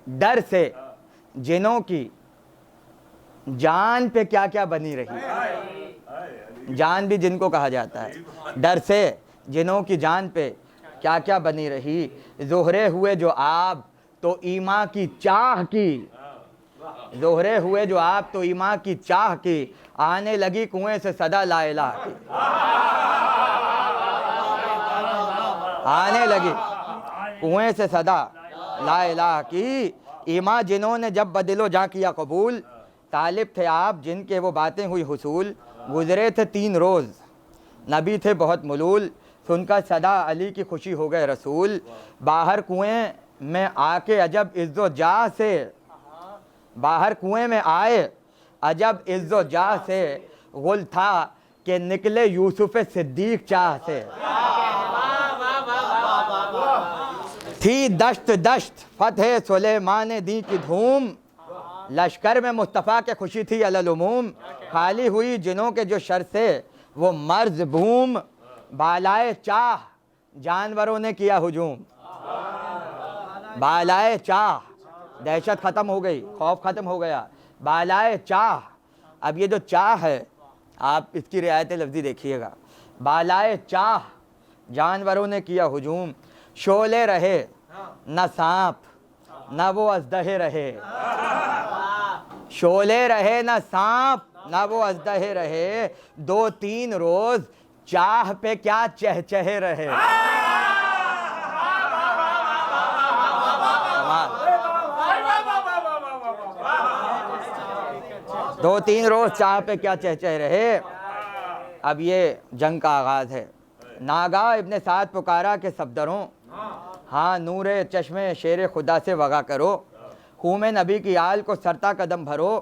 [SPEAKER 1] डर से जिनों की जान पे क्या क्या बनी रही, जान भी जिनको कहा जाता है, डर से जिनों की जान पे क्या क्या बनी रही, जोहरे हुए जो आप तो ईमा की चाह की, जोहरे हुए जो आप तो ईमा की चाह की, आने लगी कुएं से सदा ला इलाह की, आने लगी कुएं से सदा ला इलाह की। ईमा जिन्होंने जब बदिलो जा किया कबूल, तालिब थे आप जिनके वो बातें हुई हुसूल, गुजरे थे 3 रोज़ नबी थे बहुत मलूल, सुनकर सदा अली की खुशी हो गए रसूल, बाहर कुएं में आके अजब इज्जो जा से, बाहर कुएं में आए अजब इज्जो जा से, गुल था कि निकले यूसुफ सिद्दीक चाह से। थी दश्त दश्त फतह सुलेमान दी की धूम, लश्कर में मुस्तफ़ा के खुशी थी अलल-उमूम, खाली हुई जिनों के जो शर से वो मर्ज बूम, बालाए चाह जानवरों ने किया हुजूम, बालाए चाह दहशत ख़त्म हो गई, खौफ ख़त्म हो गया, बालाए चाह। अब ये जो चाह है आप इसकी रियायत लफ्ज़ी देखिएगा, बालाए चाह जानवरों ने किया हुजूम, शोले रहे न सांप न वो अजदहे रहे, शोले रहे न सांप न वो अजदहे रहे, 2-3 रोज़ चाह पे क्या चहचहे रहे। 2-3 रोज़ चाह पे क्या चहचहे रहे। अब ये जंग का आगाज़ है। नागा इब्ने साद पुकारा के सफदरों, हाँ नूरे चश्मे शेर खुदा से वगा करो, खूमे नबी की आल को सरता कदम भरो,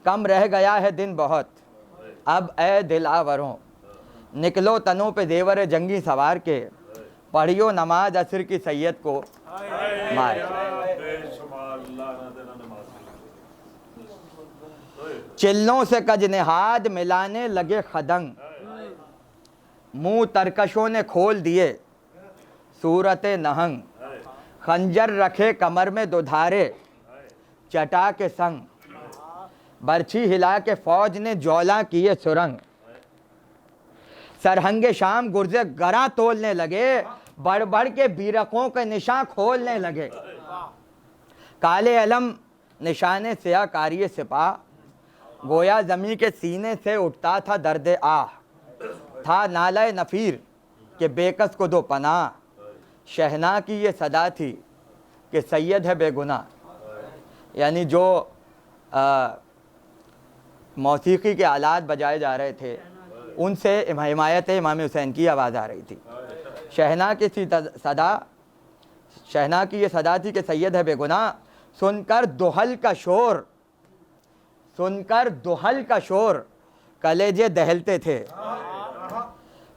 [SPEAKER 1] कम रह गया है दिन बहुत अब ए दिलावरों, निकलो तनों पे देवर जंगी सवार के, पढ़ियो नमाज असर की सैयद को मार। चिल्लों से कज निहाद मिलाने लगे खदंग, मुंह तरकशों ने खोल दिए सूरत नहंग, खंजर रखे कमर में 2 धारे चटा के संग, बरछी हिला के फौज ने जौला किए सुरंग, सरहंगे शाम गुर्जे गरा तोलने लगे, बढ़ बढ़ के बीरकों के निशान खोलने लगे, काले अलम निशाने सिया कारिये सिपा, गोया जमी के सीने से उठता था दर्द आह, था नाले नफीर के बेकस को 2 पनाह, शहना की ये सदा थी कि सैयद है बेगुनाह। यानी जो मौसीकी के आलात बजाए जा रहे थे उनसे हिमायत इमाम हुसैन की आवाज़ आ रही थी। शहना की सदा, शहना की ये सदा थी कि सैयद है बेगुनाह, सुनकर दुहल का शोर, सुनकर दुहल का शोर कलेजे दहलते थे,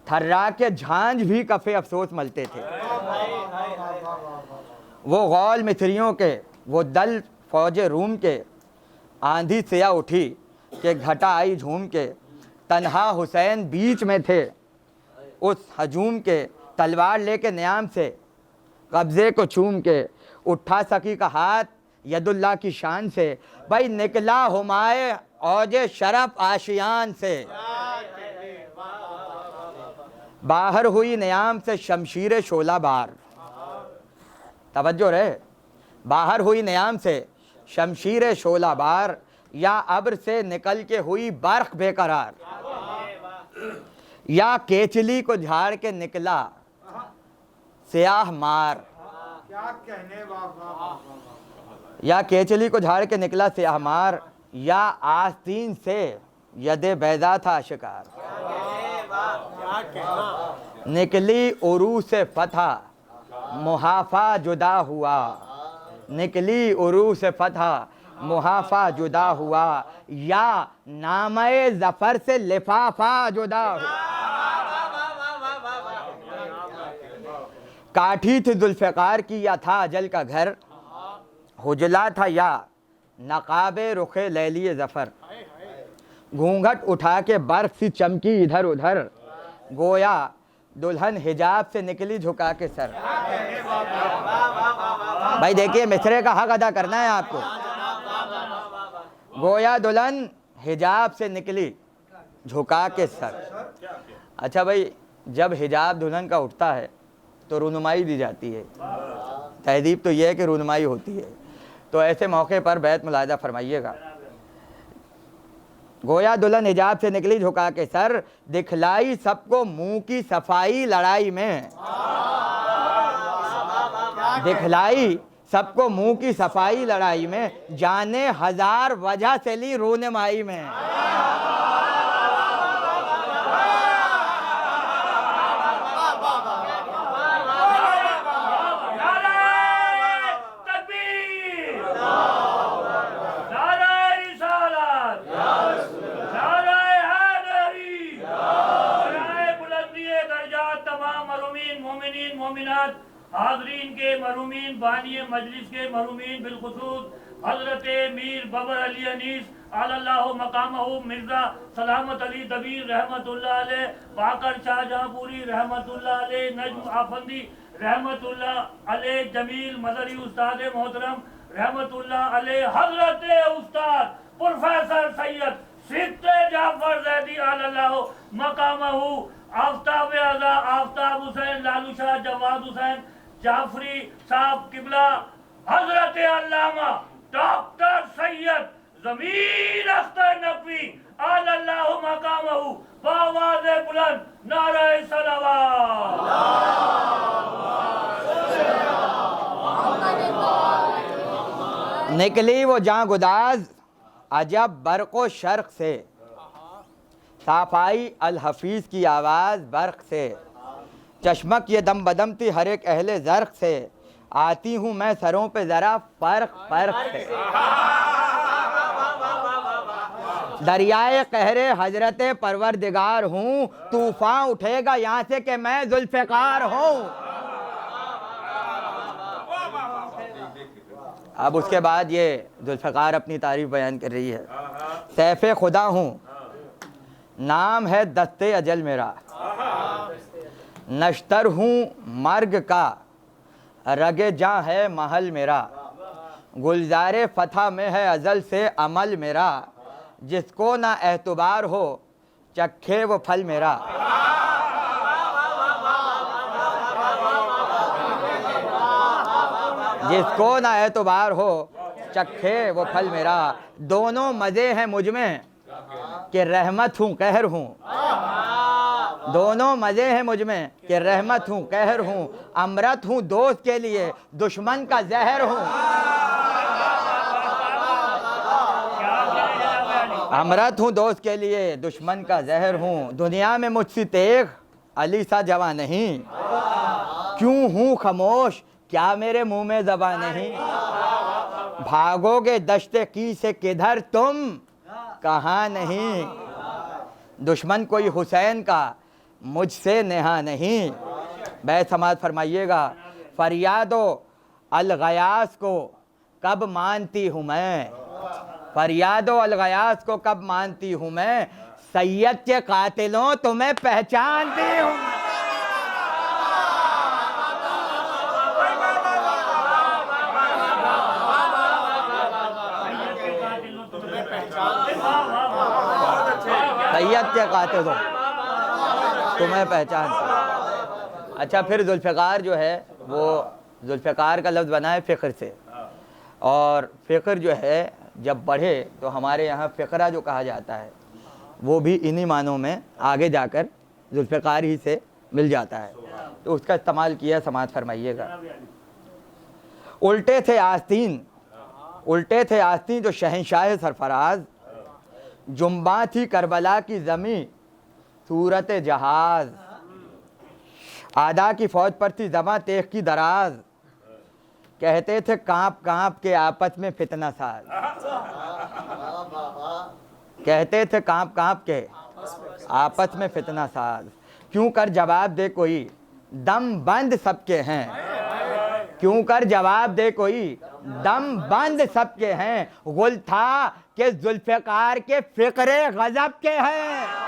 [SPEAKER 1] थर्रा के झांझ भी कफे अफसोस मलते थे। वो गौल मिस्रियों के, वो दल फौज रूम के, आंधी सिया उठी कि घटा आई झूम के, तन्हा हुसैन बीच में थे उस हजूम के, तलवार लेके न्याम से कब्ज़े को चूम के, उठा सकी का हाथ यदुल्ला की शान से, भाई निकला हुमाए औजे शरफ आशियान से, बाहर हुई न्याम से शमशीर शोला बार, तवज्जो रहे, बाहर हुई न्याम से शमशीर शोला बार, या अब्र से निकल के हुई बर्ख बेकरार, या केचली को झाड़ के निकला स्याह मार,
[SPEAKER 2] क्या कहने, वाह,
[SPEAKER 1] या केचली को झाड़ के निकला स्याह मार, या आस्तीन से यदे बैदा था शिकार, निकली उरू से फतह मुहाफा जुदा हुआ, निकली उरू से फतह मुहाफा जुदा हुआ, या नामे जफर से लिफाफा जुदा हुआ, काठी थी जुल्फ़िकार की या था अजल का घर, हुजला था या नकाबे रुखे लैली जफर, घूंघट उठा के बर्फ सी चमकी इधर उधर, गोया दुल्हन हिजाब से निकली झुका के सर। भाई देखिए, मिसरे का हक अदा करना है आपको। गोया दुल्हन हिजाब से निकली झुका के सर। अच्छा भाई, जब हिजाब दुल्हन का उठता है तो रुनुमाई दी जाती है। तहजीब तो यह है कि रुनुमाई होती है। तो ऐसे मौके पर बैत मुलाहिजा फरमाइएगा। गोया दुल्हन हिजाब से निकली झुका के सर, दिखलाई सबको मुंह की सफाई लड़ाई में, दिखलाई सबको मुंह की सफाई लड़ाई में, जाने हजार वजह से ली रोनमाई में।
[SPEAKER 3] हाज़रीन के मरूमीन, बानिए मजलिस के मरूमीन, बिलखुसूस हज़रत मीर बबर अली अनीस अल्लाहु मकामहु मिर्ज़ा सलामत अली दबीर रहमतुल्लाह अलैह, बाकर शाहजहांपुरी रहमतुल्लाह अलैह, नजम आफंदी रहमतुल्लाह अलैह, जमील मदरी उस्ताद मोहतरम रहमतुल्लाह अलैह, हज़रत उस्ताद प्रोफेसर सैयद सिद्दे जाफर ज़ैदी अल्लाहु मकामहु, आफ्ताब आज़ा आफ्ताब हुसैन, लालू शाह जवाद हुसैन जाफरी साहब किबला, हजरत अल्लामा डॉक्टर सैयद ज़मीर अख्तर नकवी अल्लाहु मकामहु, बावाज़े बुलंद नारे सलावत।
[SPEAKER 1] निकली वो जां गुदाज अजब बरको शर्क से, साफाई अल हफीज की आवाज़ बर्क से, चश्मक ये दम बदम थी हर एक अहले ज़र्क से, आती हूँ मैं सरों पे ज़रा फ़र्क फ़र्क से, दरियाए कहरे हजरत परवरदिगार हूँ, तूफ़ान उठेगा यहाँ से कि मैं जुल्फ़िकार हूँ। अब उसके बाद ये जुल्फ़िकार अपनी तारीफ़ बयान कर रही है। सैफ़े खुदा हूँ, नाम है दस्ते अजल मेरा, नश्तर हूँ मर्ग का, रगे जां है महल मेरा, गुलजारे फतह में है अजल से अमल मेरा, जिसको ना एतबार हो चखे वो फल मेरा। जिसको ना एतबार हो चखे वो फल मेरा, दोनों मज़े हैं मुझ में कि रहमत हूँ कहर हूँ, दोनों मज़े हैं मुझ में कि रहमत हूँ कहर हूँ, अमृत हूँ दोस्त के लिए दुश्मन का जहर हूँ। अमृत हूँ दोस्त के लिए, दुश्मन का जहर हूँ। दुनिया में मुझसे तेग अली सा जवान नहीं, क्यों हूँ खामोश, क्या मेरे मुंह में ज़बान नहीं। भागोगे दश्ते की से किधर तुम, कहाँ नहीं। दुश्मन कोई हुसैन का मुझसे नेहा नहीं। बैत समाज फरमाइएगा। फरियादो अलगयास को कब मानती हूँ मैं, फरियादो अलगयास को कब मानती हूँ मैं, सैयद के कातिलों तुम्हें पहचानती हूँ। सैयद के कातिलों तुम्हें पहचानती। अच्छा, फिर जुल्फ़िकार जो है वो जुल्फ़िकार का लफ्ज़ बना है फ़िक्र से, और फ़िक्र जो है जब बढ़े तो हमारे यहाँ फ़िक्रा जो कहा जाता है वो भी इन्हीं मानों में आगे जाकर जुल्फ़िकार ही से मिल जाता है, तो उसका इस्तेमाल किया। समाज फरमाइएगा। उल्टे थे आस्तीन, उल्टे थे आस्तीन जो शहंशाह सरफराज, जुम्बा थी करबला की ज़मी सूरत जहाज़, आदा की फ़ौज पर थी ज़मा तेख की दराज, कहते थे कांप कांप के आपस में फितना साज, कहते थे कांप कांप के आपस में फितना साज, क्यों कर जवाब दे कोई दम बंद सबके हैं, क्यों कर जवाब दे कोई दम बंद सबके हैं, गुल था कि जुल्फ़िकार के फ़िक्रे गज़ब के हैं।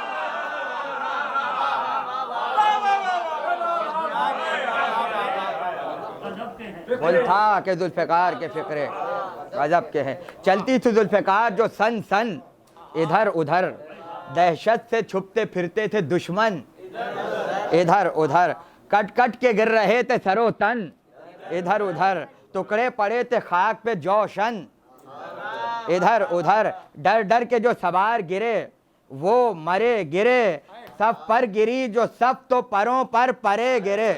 [SPEAKER 1] गुल था कि जुल्फ़िकार के फ़िक्रे गज़ब के हैं। चलती थी जुल्फ़िकार जो सन सन इधर उधर, दहशत से छुपते फिरते थे दुश्मन इधर उधर, कट कट के गिर रहे थे सरो तन इधर उधर, टुकड़े पड़े थे खाक पे जोशन इधर उधर, डर डर के जो सवार गिरे वो मरे गिरे, सब पर गिरी जो सब तो परों पर परे गिरे,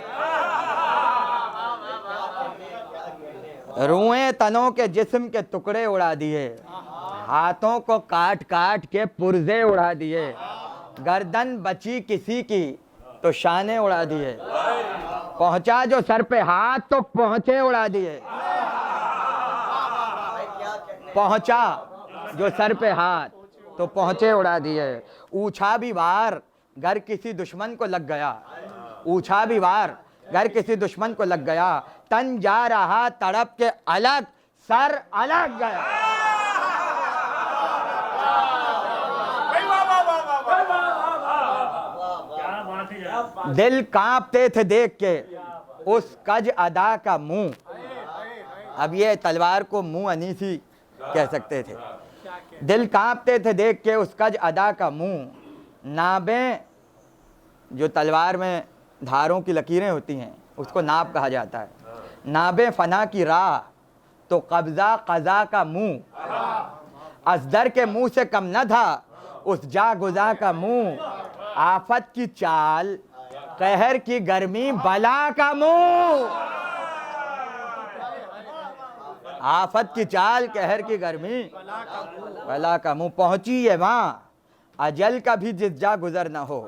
[SPEAKER 1] रुएं तनों के जिस्म के टुकड़े उड़ा दिए, हाथों को काट काट के पुर्जे उड़ा दिए, गर्दन बची किसी की तो शाने उड़ा दिए, पहुंचा जो सर पे हाथ तो पहुंचे उड़ा दिए, पहुंचा जो सर पे हाथ तो पहुंचे उड़ा दिए। ऊछा भी वार घर किसी दुश्मन को लग गया, ऊछा भी वार घर किसी दुश्मन को लग गया, तन जा रहा तड़प के अलग सर अलग गया। दिल कांपते थे देख के उस कज अदा का मुंह, अब ये तलवार को मुंह अनीसी कह सकते थे। दिल कांपते थे देख के उस कज अदा का मुंह, नाबें जो तलवार में धारों की लकीरें होती हैं उसको नाब कहा जाता है, नाबे फना की राह तो कब्जा कज़ा का मुंह, असदर के मुंह से कम न था उस जा गुजा का मुंह, आफत की चाल कहर की गर्मी बला का मुंह, आफत की चाल कहर की गर्मी बला का मुंह, पहुंची ये वहाँ अजल का भी जिज्जा गुजर न हो,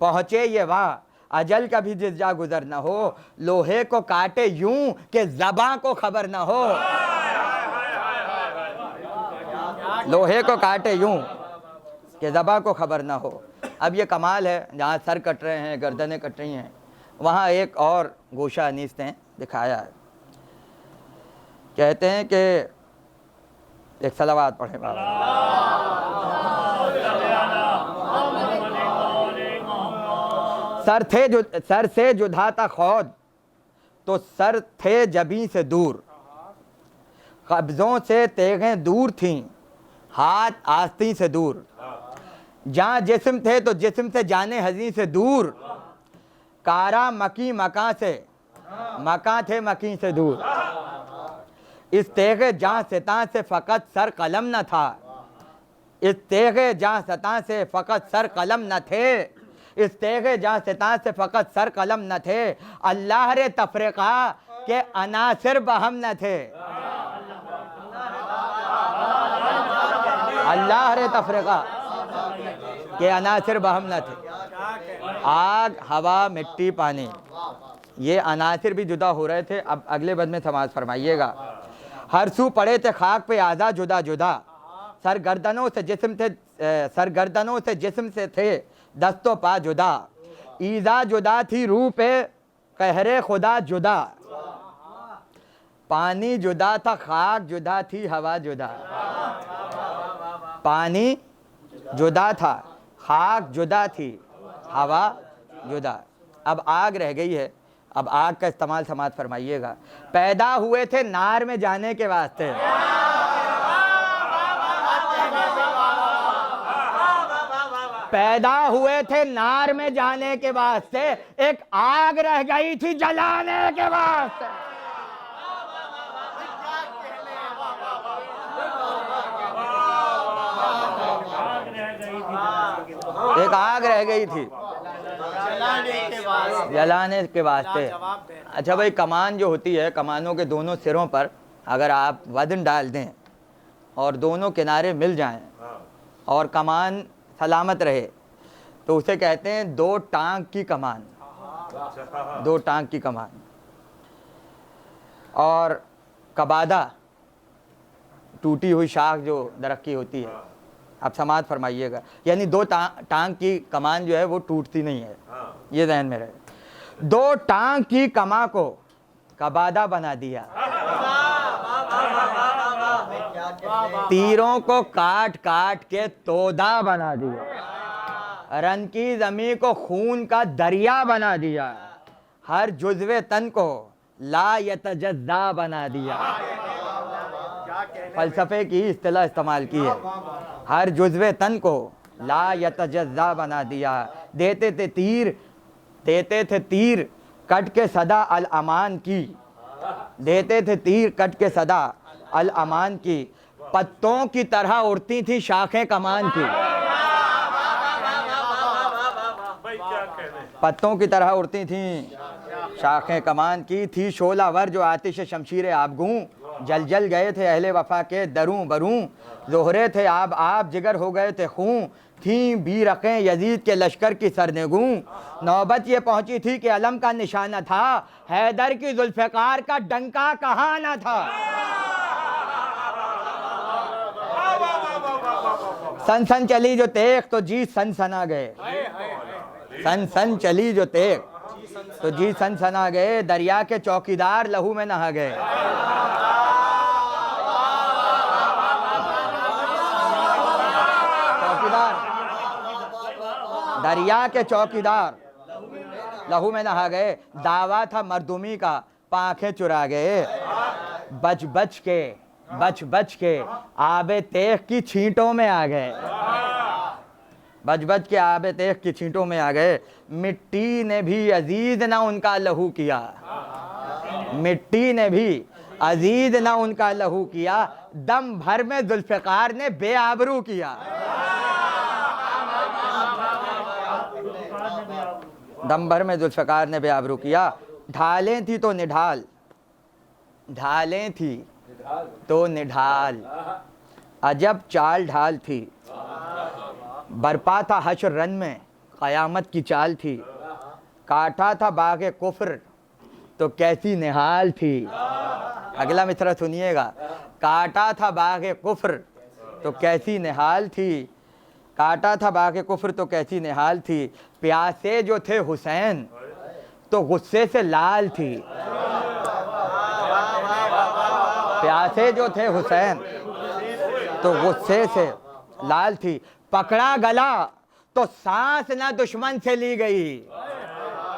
[SPEAKER 1] पहुंचे ये वहाँ अजल का भी जिज्जा गुजर न हो, लोहे को काटे यूं कि ज़बां को खबर न हो, लोहे को काटे यूं कि ज़बां को खबर न हो। अब ये कमाल है, जहाँ सर कट रहे हैं गर्दनें कट रही हैं वहाँ एक और गोशा अनीस ने दिखाया है। कहते हैं कि एक सलावात पढ़े बाबा। सर से जुदा था खौद तो सर थे जबी से दूर, कब्ज़ों से तेगें दूर थीं हाथ आस्तीं से दूर, जहाँ जिस्म थे तो जिस्म से जाने हज़ीं से दूर, कारा मकी मकां से मकां थे मकी से दूर, इस तेगे जहाँ सतां से फ़कत सर कलम न था, इस तेगे जहाँ सतां से फ़कत सर कलम न थे, इस तेगे जहाँ सतां से फ़कत सर कलम न थे, अल्लाह रे तफरीक़ा के अनासिर बहम न थे, अल्लाह रे तफरीका के अनासिर बहम न थे। आग, हवा, मिट्टी, पानी, ये अनासिर भी जुदा हो रहे थे। अब अगले बद में समाज फरमाइएगा। हर सू पड़े थे खाक पे आज़ा जुदा जुदा, सरगर्दनों से जिस्म से थे दस्तों पा जुदा, ईज़ा जुदा थी रूह पे कहरे खुदा जुदा, पानी जुदा था खाक जुदा थी हवा जुदा, पानी जुदा था खाक जुदा थी हवा जुदा। अब आग रह गई है। अब आग का इस्तेमाल समाज फरमाइएगा। पैदा हुए थे नार में जाने के वास्ते, पैदा हुए थे नार में जाने के वास्ते, एक आग रह गई थी जलाने के वास्ते। एक आग रह गई थी जलाने के वास्ते। अच्छा भाई, कमान जो होती है, कमानों के दोनों सिरों पर अगर आप वजन डाल दें और दोनों किनारे मिल जाएं और कमान सलामत रहे तो उसे कहते हैं दो टांग की कमान, दो टांग की कमान। और कबादा, टूटी हुई शाख जो दरख्त की होती है। अब समाज फरमाइएगा, यानी दो टांग की कमान जो है वो टूटती नहीं है, ये ध्यान में रहे। दो टांग की कमा को कबादा बना दिया, तीरों को काट काट के तोदा बना दिया, रन की जमी को खून का दरिया बना दिया, हर जुज़्वे तन को ला यतजज़्ज़ा बना दिया। फलसफे की इस्तिलाह इस्तेमाल की है। हर जुज़्वे तन को ला यतजज़्ज़ा बना दिया। देते थे तीर कट के सदा अल अमान की, देते थे तीर कट के सदा अल अमान की, पत्तों की तरह उड़ती थी शाखें कमान की, पत्तों की तरह उड़ती थी शाखें कमान की। थी शोलावर जो आतिश शमशीर आबगूं, जल जल गए थे अहले वफा के दरूं बरूं, ज़ोहरे थे आब जिगर हो गए थे खूं, थी बीरक़ें यजीद के लश्कर की सरनेगूं। नौबत ये पहुंची थी कि अलम का निशाना था, हैदर की जुल्फ़िकार का डंका कहाँ न था। सन सन चली जो तेख तो जी सन सना गए, सन सन चली जो तेख तो जी सन सना गए, दरिया के चौकीदार लहू में नहा गए। चौकीदार, दरिया के चौकीदार लहू में नहा गए। दावा था मर्दुमी का पांखें चुरा गए, बच बच के आबे तेख की छींटों में आ गए, बच बच के आबे तेख की छींटों में आ गए। मिट्टी ने भी अजीज ना उनका लहू किया, मिट्टी ने भी अजीज ना उनका लहू किया, दम भर में जुल्फ़िकार ने बेआबरू किया, दम भर में जुल्फ़िकार ने बेआबरू किया। ढालें थी तो निढाल, ढालें थी तो निढाल, अजब चाल ढाल थी, बरपा था हश्र रन में क़यामत की चाल थी, काटा था बाग़े कुफ्र तो कैसी निहाल थी। अगला मिसरा सुनिएगा, काटा था बाग़े कुफ्र तो कैसी निहाल थी, काटा था बाग़े कुफ्र तो कैसी निहाल थी। प्यासे जो थे हुसैन तो गुस्से से लाल थी, प्यासे जो थे हुसैन तो गुस्से से लाल थी। पकड़ा गला तो सांस न दुश्मन से ली गई,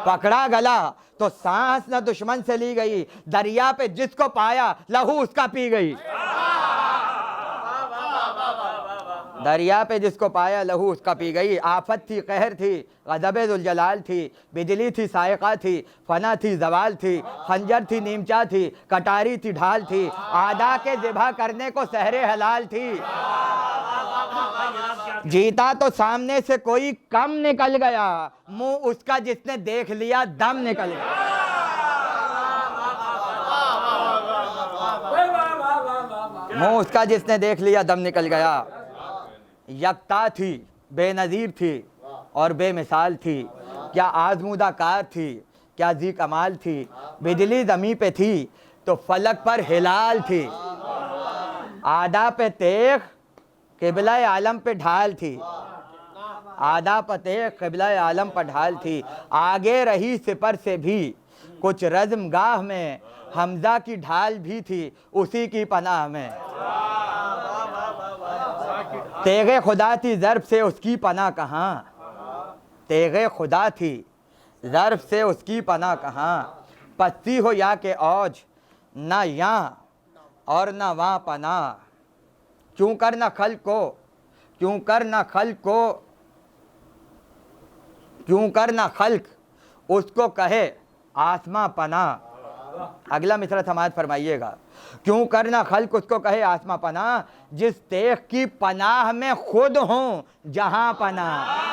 [SPEAKER 1] पकड़ा गला तो सांस न दुश्मन से ली गई, दरिया पे जिसको पाया लहू उसका पी गई, दरिया पे जिसको पाया लहू उसका पी गई। आफत थी कहर थी ग़ज़ब-ए ज़ुल-जलाल थी, बिजली थी सायक़ा थी, फना थी ज़वाल थी, खंजर थी नीमचा थी, कटारी थी ढाल थी, आदा के ज़िबा करने को सहरे हलाल थी। जीता तो सामने से कोई कम निकल गया, मुंह उसका जिसने देख लिया दम निकल गया। मुंह उसका जिसने देख लिया दम निकल गया। यकता थी, बेनज़ीर थी और बेमिसाल थी, क्या आज़मूदा कार थी, क्या जी कमाल थी। बिजली ज़मीं पे थी तो फलक पर हिलाल थी, आदा पे तेख क़िबला आलम पे ढाल थी, आदा पे तेख क़िबला आलम पर ढाल थी। आगे रही सिपर से भी कुछ रज़्मगाह में, हमज़ा की ढाल भी थी उसी की पनाह में। तेगे खुदा थी ज़र्फ़ से उसकी पनाह कहाँ, तेगे खुदा थी ज़र्फ़ से उसकी पनाह कहाँ। पस्ती हो या के औज ना यहाँ और ना वहाँ पनाह, क्यों कर ना खल्क़ को, क्यों कर ना खल्क़ को, क्यों कर ना खल्क़ उसको कहे आसमां पनाह। अगला मिसरा समाज फरमाइएगा। क्यों कर ना खल्क़ उसको कहे आसमां पनाह, जिस तेख की पनाह में खुद हूँ जहाँ पनाह।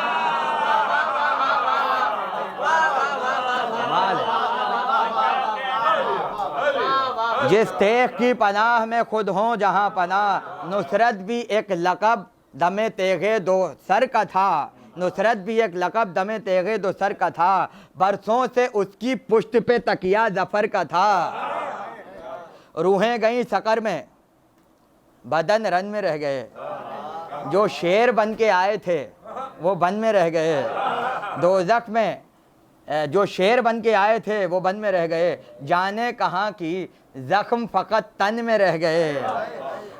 [SPEAKER 1] जिस तेख की पनाह में खुद हों जहाँ पनाह। नुसरत भी एक लक़ब दमे तेगे दो सर का था, नुसरत भी एक लक़ब दमे तेगे दो सर का था, बरसों से उसकी पुश्त पे तकिया ज़फ़र का था। रूहें गईं सक़र में बदन रन में रह गए, जो शेर बन के आए थे वो बन में रह गए। दोज़ख में जो शेर बन के आए थे वो बन में रह गए, जाने कहाँ की ज़ख्म फ़कत तन में रह गए।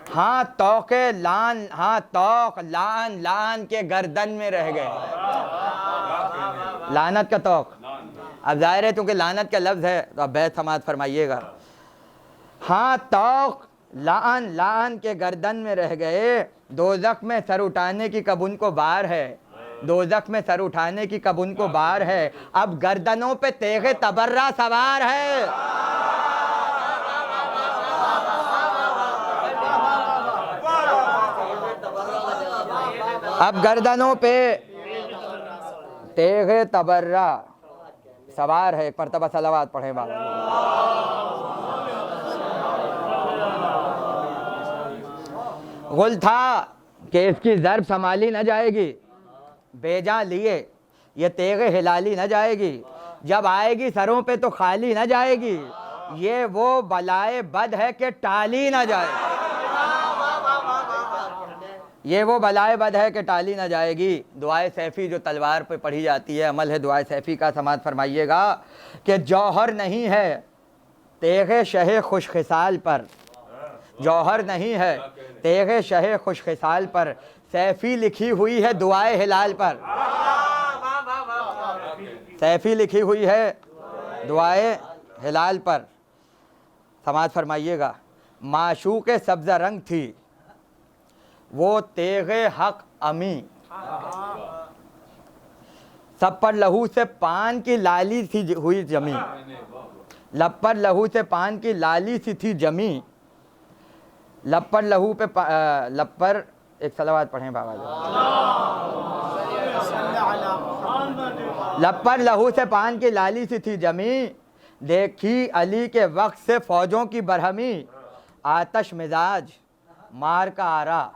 [SPEAKER 1] हाँ तौक़े लान, हाँ तौक़ लान लान के गर्दन में रह गए। लानत का तौक़, अब ज़ाहिर है क्योंकि लानत का लफ्ज़ है तो अब बैत समात फरमाइएगा। हाँ तौक़ लान लान के गर्दन में रह गए, दोज़ख में सर उठाने की कब उनको बार है, दोज़ख में सर उठाने की कब उनको बार है। अब गर्दनों पे तेगे तबर्रा सवार है। अब गर्दनों पे तेगे तबर्रा सवार है। एक मरतबा सलावात पढ़े बाबा। गुल था कि इसकी ज़र्ब संभाली न जाएगी, बेजा लिए ये तेगे हिलाली न जाएगी, जब आएगी सरों पे तो खाली न जाएगी, ये वो बलाए बद है कि टाली न जाए। ये वो बलाए बद है कि टाली न जाएगी। दुआए सैफ़ी जो तलवार पे पढ़ी जाती है, अमल है दुआए सैफ़ी का। समाज फरमाइएगा कि जौहर नहीं है तेगे शहे खुश खिसाल पर, जौहर नहीं है तेगे शहे खुश खिसाल पर, सैफ़ी लिखी हुई है दुआए हिलाल पर, सैफ़ी लिखी हुई है दुआए हिलाल पर। समाज फरमाइएगा। माशूक़ सब्ज़ रंग थी वो तेगे हक अमी, सब पर लहू से पान की लाली सी हुई जमी, लब पर लहू से पान की लाली सी थी जमी, लब पर लहू पे लब पर एक सलावात पढ़ें बाबा। लब पर लहू से पान की लाली सी थी जमी, देखी अली के वक्त से फौजों की बरहमी, आतश मिजाज मार का आरा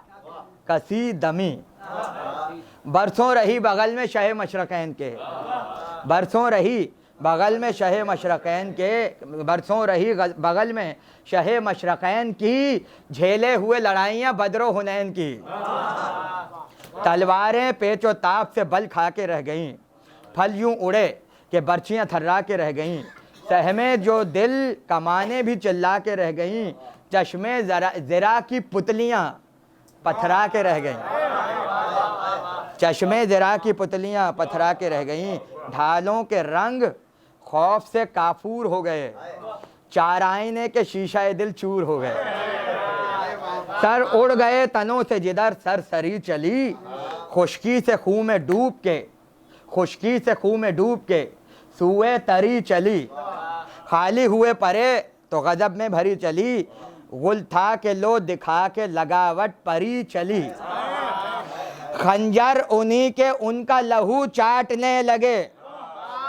[SPEAKER 1] कसी दमी। बरसों रही बगल में शहे मशरक़ैन के, बरसों रही बगल में शहे मशरक़ैन के, बरसों रही बगल में शहे मशरक़ैन की, झेले हुए लड़ाइयाँ बदरो हुनैन की। तलवारें पेचो ताप से बल खा के रह गईं, फल यूं उड़े कि बर्छियाँ थर्रा के रह गईं, सहमे जो दिल कमाने भी चिल्ला के रह गईं, चश्मे ज़रा की पुतलियाँ पथरा के रह गईं, चश्मे ज़रा की पुतलियाँ पथरा के रह गईं, ढालों के रंग खौफ से काफूर हो गए, चार आईने के शीशा दिल चूर हो गए। सर उड़ गए तनों से जिधर सरसरी चली, खुशकी से खूह में डूब के, खुशकी से खूह में डूब के सुए तरी चली, खाली हुए परे तो गजब में भरी चली, गुल था के लो दिखा के लगावट परी चली। खंजर उन्हीं के उनका लहू चाटने लगे,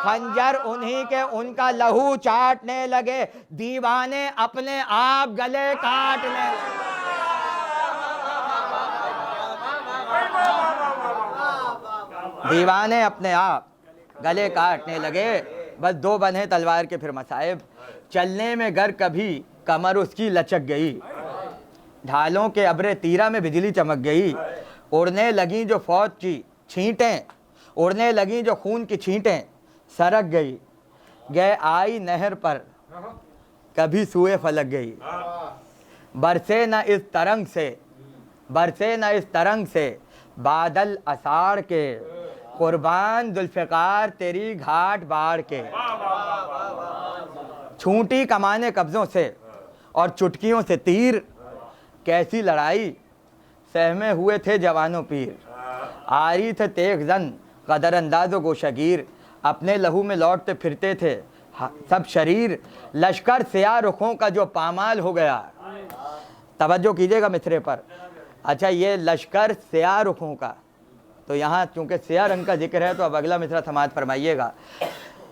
[SPEAKER 1] खंजर उन्हीं के उनका लहू चाटने लगे, दीवाने अपने आप गले काटने लगे। दीवाने अपने आप गले काटने लगे। बस 2 बने तलवार के फिर मसाइब। चलने में गर कभी कमर उसकी लचक गई, ढालों के अब्रे तीरा में बिजली चमक गई। उड़ने लगी जो फौज की छींटें, उड़ने लगी जो खून की छींटें, सरक गई। गए आई नहर पर कभी सुए फलक गई। बरसे न इस तरंग से, बरसे न इस तरंग से बादल अषाढ़ के, कुर्बान जुल्फ़िकार तेरी घाट बाढ़ के। छूटी कमाने कब्ज़ों से और चुटकियों से तीर, कैसी लड़ाई सहमे हुए थे जवानों पीर। आरी थे तेग जन कदर अंदाज़ो गोशगीर, अपने लहू में लौटते फिरते थे सब शरीर। लश्कर सिया रुखों का जो पामाल हो गया, तवज्जो कीजिएगा मिसरे पर। अच्छा, ये लश्कर सिया रुखों का, तो यहाँ चूँकि सिया रंग का जिक्र है तो अब अगला मिसरा समात फरमाइएगा।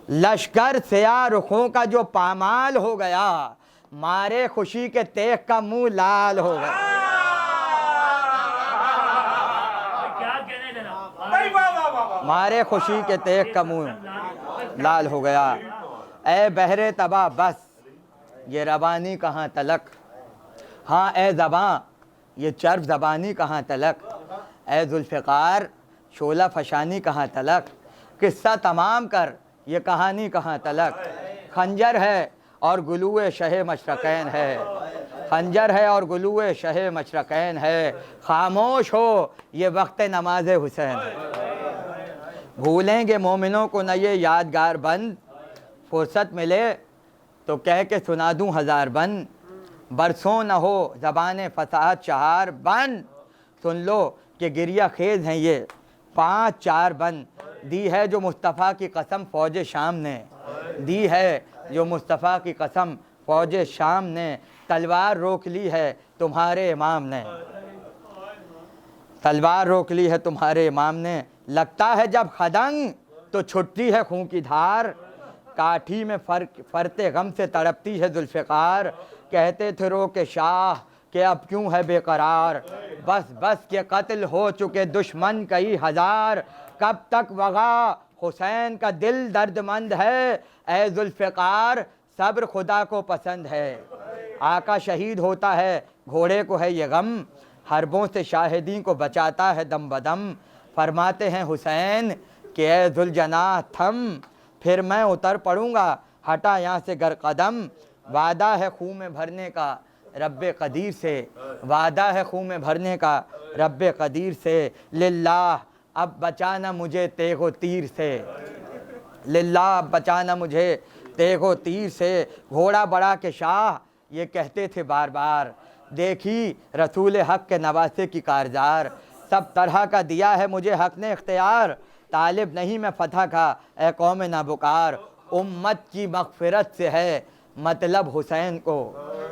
[SPEAKER 1] लश्कर सिया रुखों का जो पामाल हो गया, मारे खुशी के तेग का मुंह लाल हो गया।
[SPEAKER 3] क्या कहने देना,
[SPEAKER 1] मारे खुशी के तेग का मुंह लाल हो गया। ए बहरे तबा बस ये रवानी कहाँ तलक, हाँ ए ज़बां ये चर्ब ज़बानी कहाँ तलक। ए जुल्फ़िकार शोला फशानी कहाँ तलक, किस्सा तमाम कर ये कहानी कहाँ तलक। खंजर है और गुलूए शहे मशरक़ैन है, खंजर है और गुलूए शहे मशरक़ैन है। खामोश हो ये वक्त नमाज हुसैन है। भूलेंगे मोमिनों को न ये यादगार बंद, फुर्सत मिले तो कह के सुना दूँ हज़ार बंद। बरसों न हो ज़बान फसाद चहार बंद, सुन लो कि गिरिया खेज हैं ये 5-4 बंद। दी है जो मुस्तफ़ा की कसम फ़ौज शाम ने, दी है जो मुस्तफ़ा की कसम फ़ौज शाम ने। तलवार रोक ली है तुम्हारे इमाम ने, तलवार रोक ली है तुम्हारे इमाम ने। लगता है जब खदंग तो छुटती है खून की धार, काठी में फरते गम से तड़पती है जुल्फ़िकार। कहते थे रो के शाह कि अब क्यों है बेकरार, बस बस के कत्ल हो चुके दुश्मन कई हज़ार। कब तक वगा हुसैन का दिल दर्दमंद है, ए जुल्फ़िकार सब्र खुदा को पसंद है। आका शहीद होता है घोड़े को है ये गम, हरबों से शाहिदी को बचाता है दम बदम। फरमाते हैं हुसैन कि ए जुल्जनाह थम, फिर मैं उतर पड़ूँगा हटा यहाँ से गर कदम। वादा है खून में भरने का रब्बे कदीर से, वादा है खून में भरने का रब्बे कदीर से। लिल्लाह अब बचाना मुझे तेगो तीर से, लिल्लाह अब बचाना मुझे तेगो तीर से। घोड़ा बढ़ा के शाह ये कहते थे बार बार, देखी रसूल हक के नवासे की कारजार। सब तरह का दिया है मुझे हक ने इख्तियार, तालिब नहीं मैं फतह का ए कौम ना बुकार। उम्मत की मग़फ़िरत से है मतलब हुसैन को,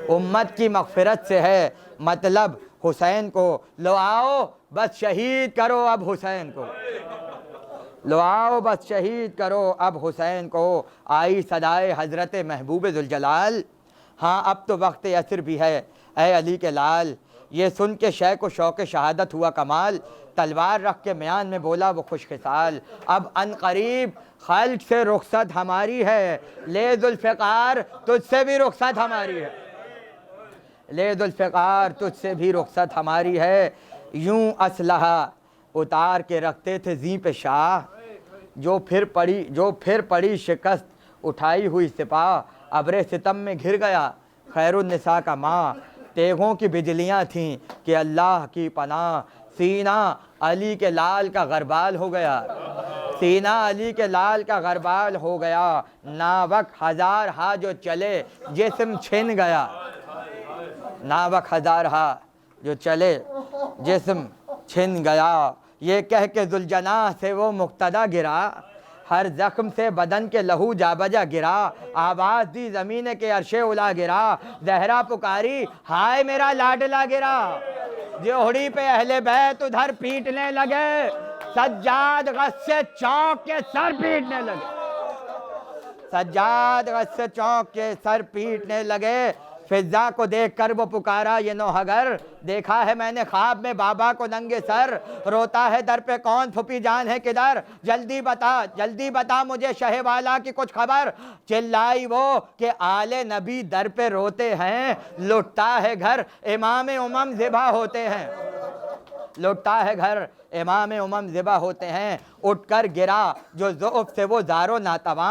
[SPEAKER 1] उम्मत की मग़फ़िरत से है मतलब हुसैन को। लो आओ बस शहीद करो अब हुसैन को, लो आओ बस शहीद करो अब हुसैन को। आई सदाए हज़रत महबूब ज़ुल्जलाल, हाँ अब तो वक्त असर भी है ए अली के लाल। ये सुन के शय को शौक़ शहादत हुआ कमाल, तलवार रख के म्यान में बोला वो खुशखिसाल। अब अनकरीब खल्क़ से रुख़सत हमारी है, ले जुल्फ़िकार तुझसे भी रुख़सत हमारी है, ले जुल्फ़िकार तुझसे भी रुख़सत हमारी है। यूं असलहा उतार के रखते थे ज़ी पे शाह, जो फिर पड़ी शिकस्त उठाई हुई सिपाह। अब्रे सितम में घिर गया खैरुन्निसा का माँ, तेगों की बिजलियाँ थीं कि अल्लाह की पनाह। सीना अली के लाल का गरबाल हो गया, सीना अली के लाल का गरबाल हो गया। नावक हज़ार हा जो चले जिस्म छिन गया, नावक हज़ार हा जो चले जिस्म छिन गया। ये कह के ज़ुल्जनाह से वो मुक्तदा गिरा, हर ज़ख्म से बदन के लहू जा बजा गिरा। आवाज़ दी ज़मीन के अर्शे उला गिरा, ज़हरा पुकारी हाय मेरा लाडला गिरा। जोहड़ी पे अहले बैत उधर पीटने लगे, सज्जाद गस्से चौक के सर पीटने लगे, सज्जाद गस्से चौक के सर पीटने लगे। फिजा को देख कर वो पुकारा ये नौहगर, देखा है मैंने ख्वाब में बाबा को नंगे सर, रोता है दर पे कौन, फुपी जान है किधर, जल्दी बता मुझे शहवाला की कुछ खबर। चिल्लाई वो कि आले नबी दर पे रोते हैं, लुटता है घर इमाम उमम ज़िबा होते हैं, लुटता है घर इमाम उमम ज़िबा होते हैं। उठकर गिरा जो ज़ुफ़ से वो ज़ारो नातवा,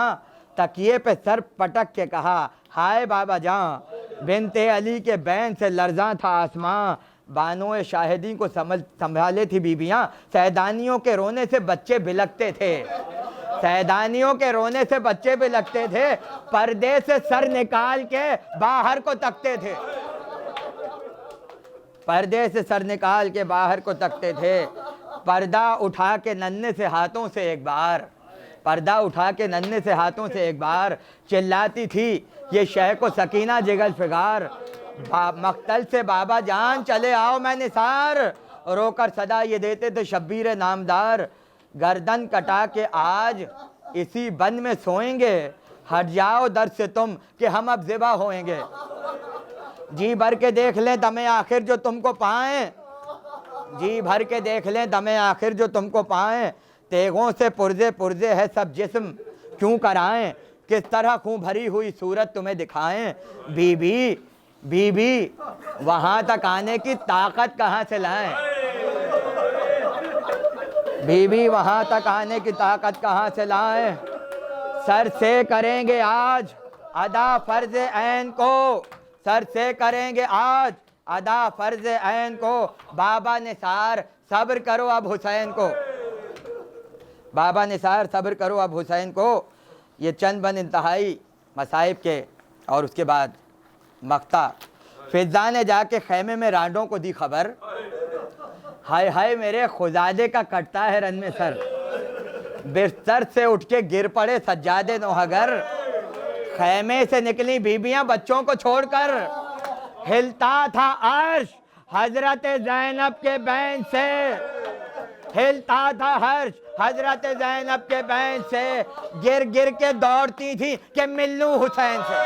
[SPEAKER 1] तकिए पे सर पटक के कहा हाय बाबा जान, बिनते अली के बैन से लर्जा था आसमां, बानों शाहिदी को संभाले थी बीबियां, सैदानियों के रोने से बच्चे बिलकते थे, सैदानियों के रोने से बच्चे बिलकते थे, पर्दे से सर निकाल के बाहर को तकते थे, पर्दे से सर निकाल के बाहर को तकते थे। पर्दा उठा के नन्हे से हाथों से एक बार, पर्दा उठा के नन्हे से हाथों से एक बार, चिल्लाती थी ये शह को सकीना जिगल फिगार, मख्तल से बाबा जान चले आओ मैं निसार, रोकर सदा ये देते थे शब्बीर नामदार, गर्दन कटा के आज इसी बन में सोएंगे, हट जाओ दर से तुम कि हम अब ज़िबा होएंगे, जी भर के देख लें दमे आखिर जो तुमको पाएं, जी भर के देख लें दमे आखिर जो तुमको पाएं, तेगों से पुर्जे है सब जिस्म क्यों कराएं, किस तरह खूं भरी हुई सूरत तुम्हें दिखाएं, बीबी वहां तक आने की ताकत कहां से लाएं, बीबी वहां तक आने की ताकत कहां से लाएं, सर से करेंगे आज अदा फर्ज ऐन को, सर से करेंगे आज अदा फर्ज ऐन को, बाबा निसार सब्र करो अब हुसैन को, बाबा निसार सब्र करो अब हुसैन को। ये चंद बन इंतहाई मसाइब के। और उसके बाद मक्ता, फिजा ने जाके खैमे में रांडों को दी खबर, हाय हाय मेरे खुजादे का कटता है रन में सर, बिस्तर से उठ के गिर पड़े सज्जादे नौहगर, खैमे से निकली बीबियां बच्चों को छोड़कर, हिलता था अर्श हजरत ज़ैनब के बैन से, हिलता था हर्ष हजरत ज़ैनब के बैन से, गिर गिर के दौड़ती थी कि मिलूं हुसैन से,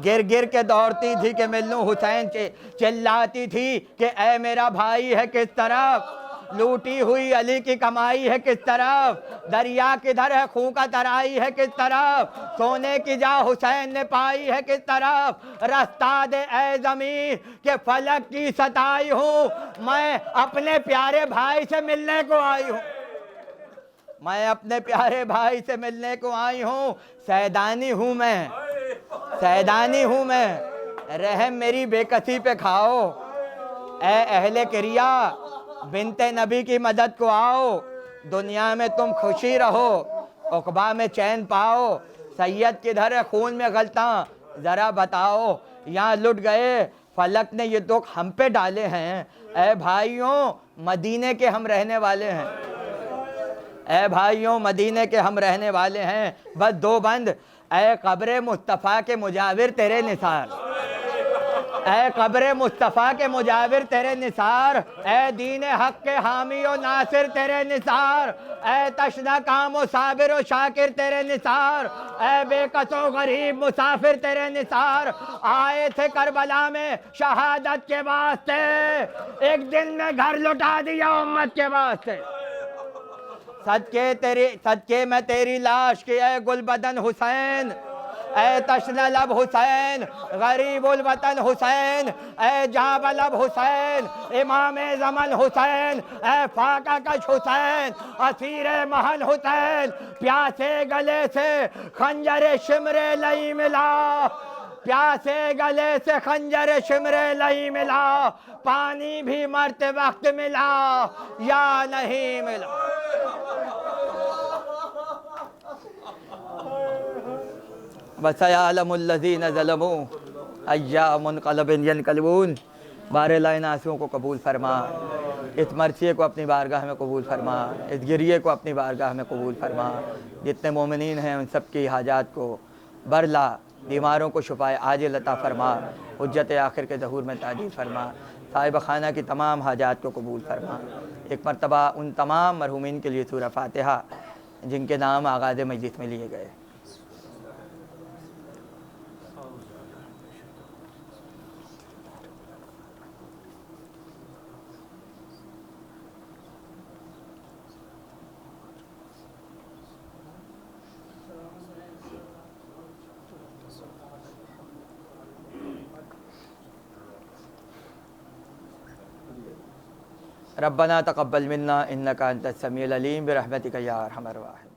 [SPEAKER 1] गिर गिर के दौड़ती थी कि मिलूं हुसैन से, चिल्लाती थी कि ऐ मेरा भाई है किस तरफ, लूटी हुई अली की कमाई है किस तरफ, दरिया किधर है खून का तराई है किस तरफ, सोने की जा हुसैन ने पाई है किस तरफ, रास्ता दे ऐ ज़मीं के फलक की सताई हूँ, मैं अपने प्यारे भाई से मिलने को आई हूँ, मैं अपने प्यारे भाई से मिलने को आई हूँ, सैदानी हूँ मैं, सैदानी हूँ मैं, रहम मेरी बेकसी पे खाओ, ऐ अहले किरिया बिनते नबी की मदद को आओ, दुनिया में तुम खुशी रहो उक़बा में चैन पाओ, सैयद किधर है खून में गलता ज़रा बताओ, यहाँ लुट गए फलक ने ये दुख हम पे डाले हैं, ऐ भाइयों मदीने के हम रहने वाले हैं, ऐ भाइयों मदीने के हम रहने वाले हैं, बस दो बंद, ऐ कब्र मुस्तफ़ा के मुजाविर तेरे निसार, ऐ कब्र मुस्तफ़ा के मुजाविर तेरे निसार, ऐ दीन हक के हामी और नासिर तेरे निसार, ऐ तशना काम और साबिर और शाकिर तेरे निसार, ऐ बेकसो गरीब मुसाफिर तेरे निसार, आए थे करबला में शहादत के वास्ते, एक दिन में घर लुटा दिया उम्मत के वास्ते, सदके में तेरी लाश की ऐ गुलबदन हुसैन, ऐ तशना लब हुसैन, गरीबुल वतन हुसैन, ऐ जाबलब हुसैन, इमाम ज़मन हुसैन, ऐ फाका कश हुसैन, असीर महल हुसैन, प्यासे गले से खंजर शिमरे लई मिला, प्यासे गले से खंजर शिमरे लई मिला, पानी भी मरते वक्त मिला या नहीं मिला, वसयअलमुल्लज़ीन ज़लमू अय्या मुनक़लिबिन यनक़लिबून। बारह इन आंसुओं को कबूल फरमा, इस मरसिए को अपनी बारगाह में कबूल फरमा, इस गिरिए को अपनी बारगाह में कबूल फरमा, जितने मोमिनीन हैं उन सब की हाजात को बरला, बीमारों को शुफाए आजिल अता फरमा, हुज्जत आखिर के ज़हूर में ताजील फरमा, साहिब खाना की तमाम हाजात को कबूल फरमा। एक मरतबा उन तमाम मरहूमीन के लिए सूरह फातिहा जिनके नाम आगाज़ मजलिस में लिए गए। रब्बना तक़ब्बल मिन्ना इन्नका अंतस समीउल अलीम बिरहमतिका या अरहमर राहिमीन।